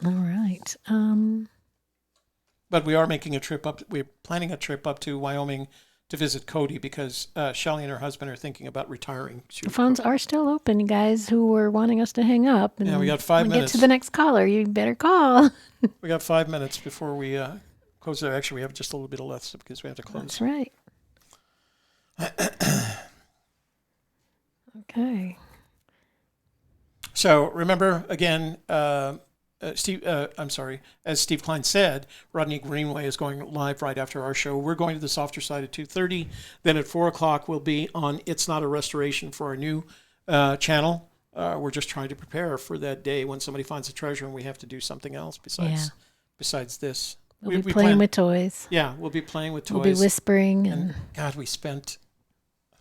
[SPEAKER 1] All right.
[SPEAKER 2] But we are making a trip up. We're planning a trip up to Wyoming to visit Cody because Shelley and her husband are thinking about retiring.
[SPEAKER 1] The phones are still open, you guys who were wanting us to hang up. And
[SPEAKER 2] yeah, we got 5 minutes.
[SPEAKER 1] Get to the next caller. You better call.
[SPEAKER 2] We got 5 minutes before we close. Actually, we have just a little bit left because we have to close.
[SPEAKER 1] That's right. Okay.
[SPEAKER 2] So remember, again, Steve, I'm sorry, as Steve Klein said, Rodney Greenway is going live right after our show. We're going to the softer side at 2:30. Then at 4 o'clock, we'll be on It's Not a Restoration for our new channel. We're just trying to prepare for that day when somebody finds a treasure and we have to do something else besides this.
[SPEAKER 1] We'll be playing with toys.
[SPEAKER 2] Yeah, we'll be playing with toys.
[SPEAKER 1] We'll be whispering. And
[SPEAKER 2] God, we spent...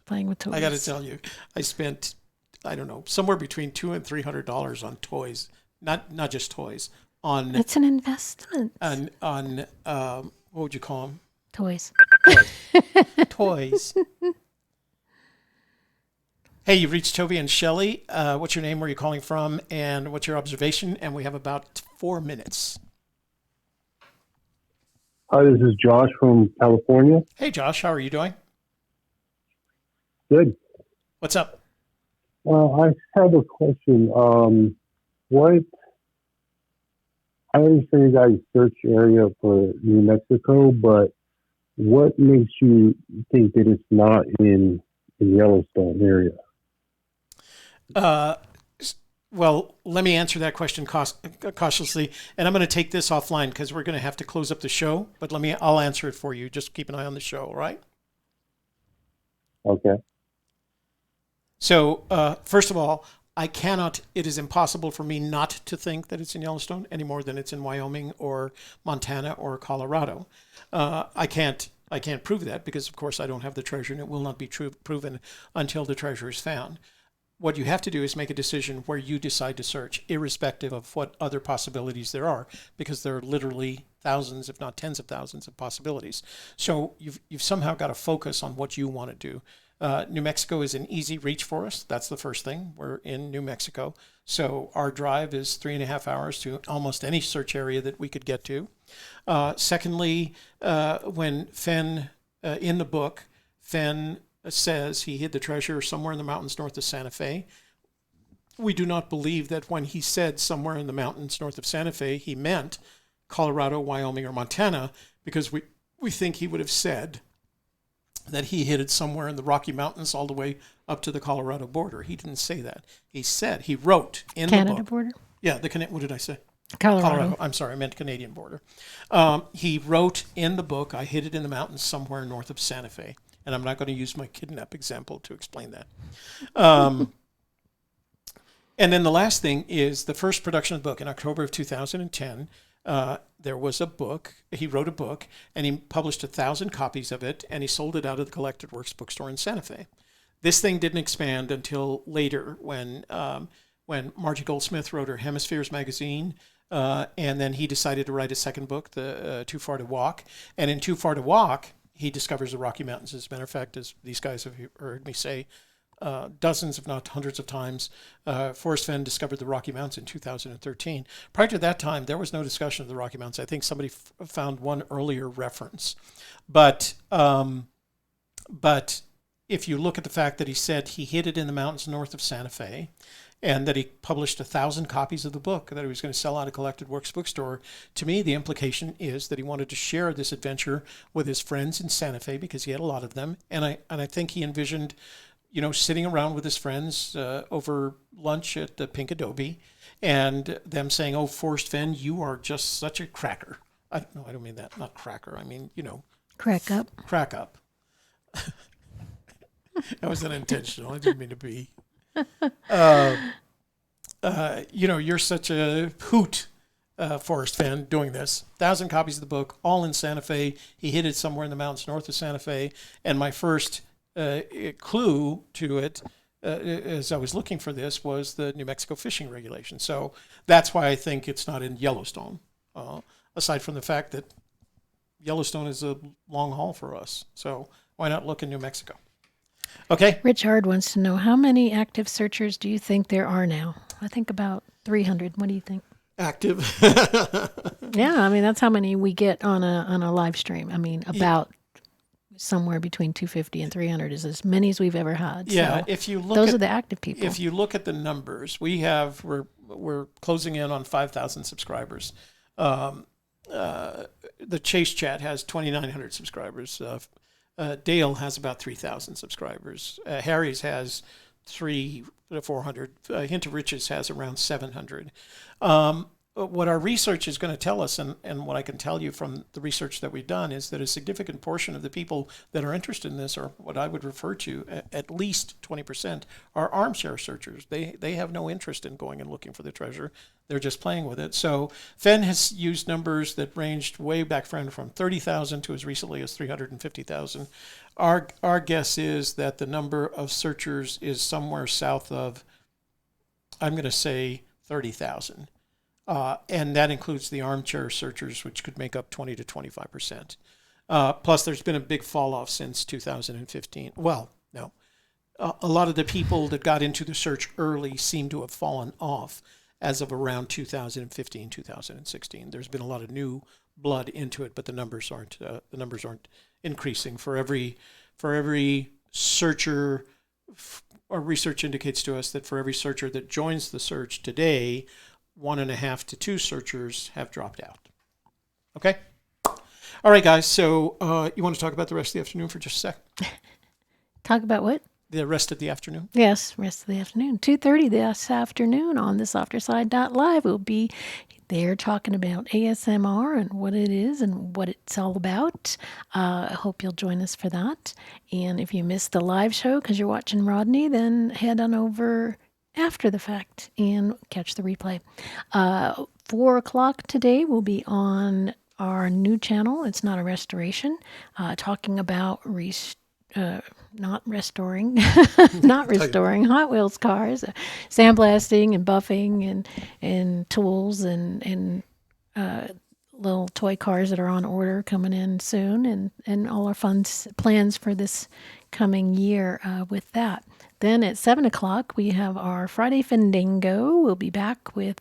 [SPEAKER 1] Playing with toys.
[SPEAKER 2] I got to tell you, I spent, I don't know, somewhere between $200 and $300 on toys. Not just toys. On
[SPEAKER 1] it's an investment.
[SPEAKER 2] On what would you call them?
[SPEAKER 1] Toys.
[SPEAKER 2] Toys. Hey, you've reached Toby and Shelley. What's your name? Where are you calling from? And what's your observation? And we have about 4 minutes.
[SPEAKER 14] Hi, this is Josh from California.
[SPEAKER 2] Hey, Josh. How are you doing?
[SPEAKER 14] Good.
[SPEAKER 2] What's up?
[SPEAKER 14] I have a question. I understand you guys search area for New Mexico, but what makes you think that it's not in Yellowstone area?
[SPEAKER 2] Well, let me answer that question cautiously, and I'm going to take this offline because we're going to have to close up the show. But I'll answer it for you. Just keep an eye on the show, all right?
[SPEAKER 14] Okay.
[SPEAKER 2] So, first of all, it is impossible for me not to think that it's in Yellowstone any more than it's in Wyoming or Montana or Colorado. I can't prove that because, of course, I don't have the treasure and it will not be proven until the treasure is found. What you have to do is make a decision where you decide to search, irrespective of what other possibilities there are, because there are literally thousands, if not tens of thousands of possibilities. So you've somehow got to focus on what you want to do. New Mexico is an easy reach for us. That's the first thing. We're in New Mexico. So our drive is 3.5 hours to almost any search area that we could get to. Secondly, when Fenn, in the book, Fenn says he hid the treasure somewhere in the mountains north of Santa Fe, we do not believe that when he said somewhere in the mountains north of Santa Fe, he meant Colorado, Wyoming, or Montana, because we think he would have said that he hid it somewhere in the Rocky Mountains all the way up to the Colorado border. He didn't say that. He wrote in the book.
[SPEAKER 1] Canada border?
[SPEAKER 2] Yeah, what did I say?
[SPEAKER 1] Colorado.
[SPEAKER 2] I'm sorry, I meant Canadian border. He wrote in the book, I hid it in the mountains somewhere north of Santa Fe. And I'm not going to use my kidnap example to explain that. And then the last thing is the first production of the book in October of 2010. There was a book. He wrote a book, and he published 1,000 copies of it, and he sold it out of the Collected Works bookstore in Santa Fe. This thing didn't expand until later when Margie Goldsmith wrote her Hemispheres magazine, and then he decided to write a second book, the Too Far to Walk. And in Too Far to Walk, he discovers the Rocky Mountains. As a matter of fact, as these guys have heard me say dozens, if not hundreds of times, Forrest Fenn discovered the Rocky Mountains in 2013. Prior to that time, there was no discussion of the Rocky Mountains. I think somebody found one earlier reference. But if you look at the fact that he said he hid it in the mountains north of Santa Fe, and that he published 1,000 copies of the book that he was going to sell out of Collected Works bookstore, to me, the implication is that he wanted to share this adventure with his friends in Santa Fe because he had a lot of them. And I think he envisioned, sitting around with his friends over lunch at the Pink Adobe and them saying, "Oh, Forrest Fenn, you are just such a cracker. I don't mean that. Not cracker. I mean,
[SPEAKER 1] Crack up.
[SPEAKER 2] Crack up. That was unintentional. I didn't mean to be. You're such a hoot, Forrest Fenn, doing this. 1,000 copies of the book, all in Santa Fe. He hid it somewhere in the mountains north of Santa Fe. And my first clue to it, as I was looking for this, was the New Mexico fishing regulation. So that's why I think it's not in Yellowstone, aside from the fact that Yellowstone is a long haul for us. So why not look in New Mexico? Okay.
[SPEAKER 1] Richard wants to know, how many active searchers do you think there are now? I think about 300. What do you think?
[SPEAKER 2] Active?
[SPEAKER 1] Yeah, I mean, that's how many we get on a live stream. I mean, about somewhere between 250 and 300 is as many as we've ever had.
[SPEAKER 2] Yeah,
[SPEAKER 1] so
[SPEAKER 2] if you look
[SPEAKER 1] those are the active people.
[SPEAKER 2] If you look at the numbers, we're closing in on 5,000 subscribers. The Chase Chat has 2,900 subscribers. Dale has about 3,000 subscribers. Harry's has 300 to 400. Hint of Riches has around 700. What our research is going to tell us, and what I can tell you from the research that we've done, is that a significant portion of the people that are interested in this, or what I would refer to, at least 20%, are armchair searchers. They have no interest in going and looking for the treasure. They're just playing with it. So Fenn has used numbers that ranged way back from 30,000 to as recently as 350,000. Our guess is that the number of searchers is somewhere south of, I'm going to say, 30,000. And that includes the armchair searchers, which could make up 20 to 25%. Plus, there's been a big fall off since 2015. Well, no. A lot of the people that got into the search early seem to have fallen off as of around 2015, 2016. There's been a lot of new blood into it, but the numbers aren't increasing. For every searcher, our research indicates to us that for every searcher that joins the search today, 1.5 to 2 searchers have dropped out. Okay? All right, guys. So you want to talk about the rest of the afternoon for just a sec?
[SPEAKER 1] Talk about what?
[SPEAKER 2] The rest of the afternoon?
[SPEAKER 1] Yes, rest of the afternoon. 2:30 this afternoon on the softerside.live. We'll be there talking about ASMR and what it is and what it's all about. I hope you'll join us for that. And if you missed the live show because you're watching Rodney, then head on over after the fact and catch the replay. 4 o'clock today will be on our new channel. It's Not a Restoration, talking about not restoring Hot Wheels cars, sandblasting and buffing and tools and little toy cars that are on order coming in soon, and all our fun plans for this coming year with that. Then at 7 o'clock, we have our Friday Fandango. We'll be back with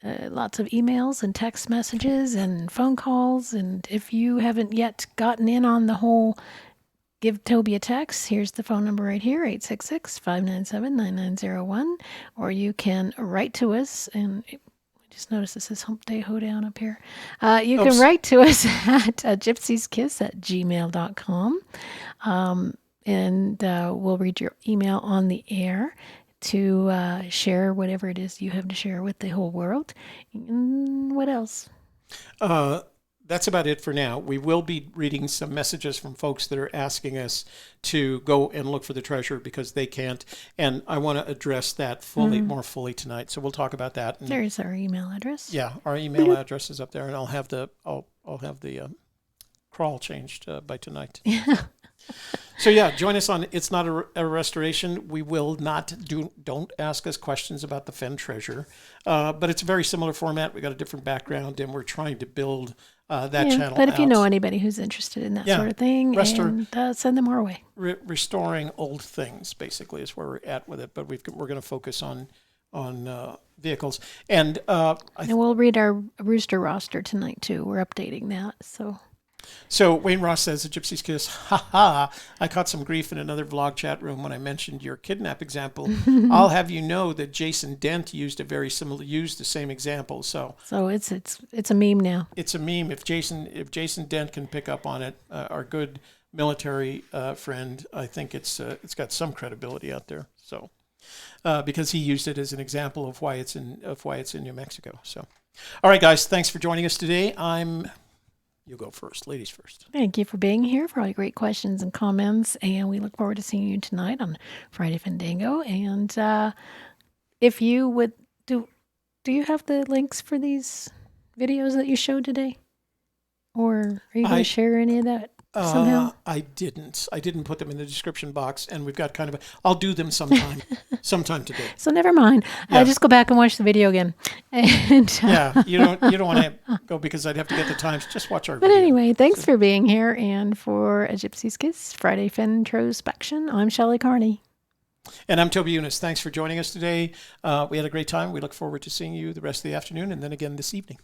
[SPEAKER 1] lots of emails and text messages and phone calls. And if you haven't yet gotten in on the whole give Toby a text, here's the phone number right here, 866-597-9901. Or you can write to us, and I just noticed this is Hump Day Hoedown up here. You can write to us at gypsieskiss@gmail.com. And we'll read your email on the air to share whatever it is you have to share with the whole world. And what else?
[SPEAKER 2] That's about it for now. We will be reading some messages from folks that are asking us to go and look for the treasure because they can't. And I want to address that more fully tonight. So we'll talk about that. And
[SPEAKER 1] there's our email address.
[SPEAKER 2] Yeah, our email address is up there, and I'll have the crawl changed by tonight.
[SPEAKER 1] Yeah.
[SPEAKER 2] So yeah, join us on It's Not a Restoration. We will don't ask us questions about the Fenn treasure, but it's a very similar format. We got a different background, and we're trying to build that channel.
[SPEAKER 1] But if you know anybody who's interested in that sort of thing, send them our way.
[SPEAKER 2] Restoring old things, basically, is where we're at with it. But we're going to focus on vehicles, and
[SPEAKER 1] we'll read our rooster roster tonight too. We're updating that, so.
[SPEAKER 2] So Wayne Ross says, "A Gypsy's Kiss, ha! I caught some grief in another vlog chat room when I mentioned your kidnap example. I'll have you know that Jason Dent used the same example. So
[SPEAKER 1] it's a meme now.
[SPEAKER 2] It's a meme. If Jason Dent can pick up on it, our good military friend, I think it's got some credibility out there. So because he used it as an example of why it's in New Mexico. So, all right, guys, thanks for joining us today. You go first, ladies first.
[SPEAKER 1] Thank you for being here, for all your great questions and comments, and we look forward to seeing you tonight on Friday Fandango. And if you would do you have the links for these videos that you showed today, or are you going to share any of that somehow?
[SPEAKER 2] I didn't put them in the description box, and we've got I'll do them sometime today.
[SPEAKER 1] So never mind.
[SPEAKER 2] Yeah.
[SPEAKER 1] Just go back and watch the video again. And
[SPEAKER 2] yeah, you don't want to go because I'd have to get the times. Just watch our video.
[SPEAKER 1] But anyway, thanks for being here, and for A Gypsy's Kiss Friday Introspection, I'm Shelley Carney.
[SPEAKER 2] And I'm Toby Younis. Thanks for joining us today. We had a great time. We look forward to seeing you the rest of the afternoon and then again this evening.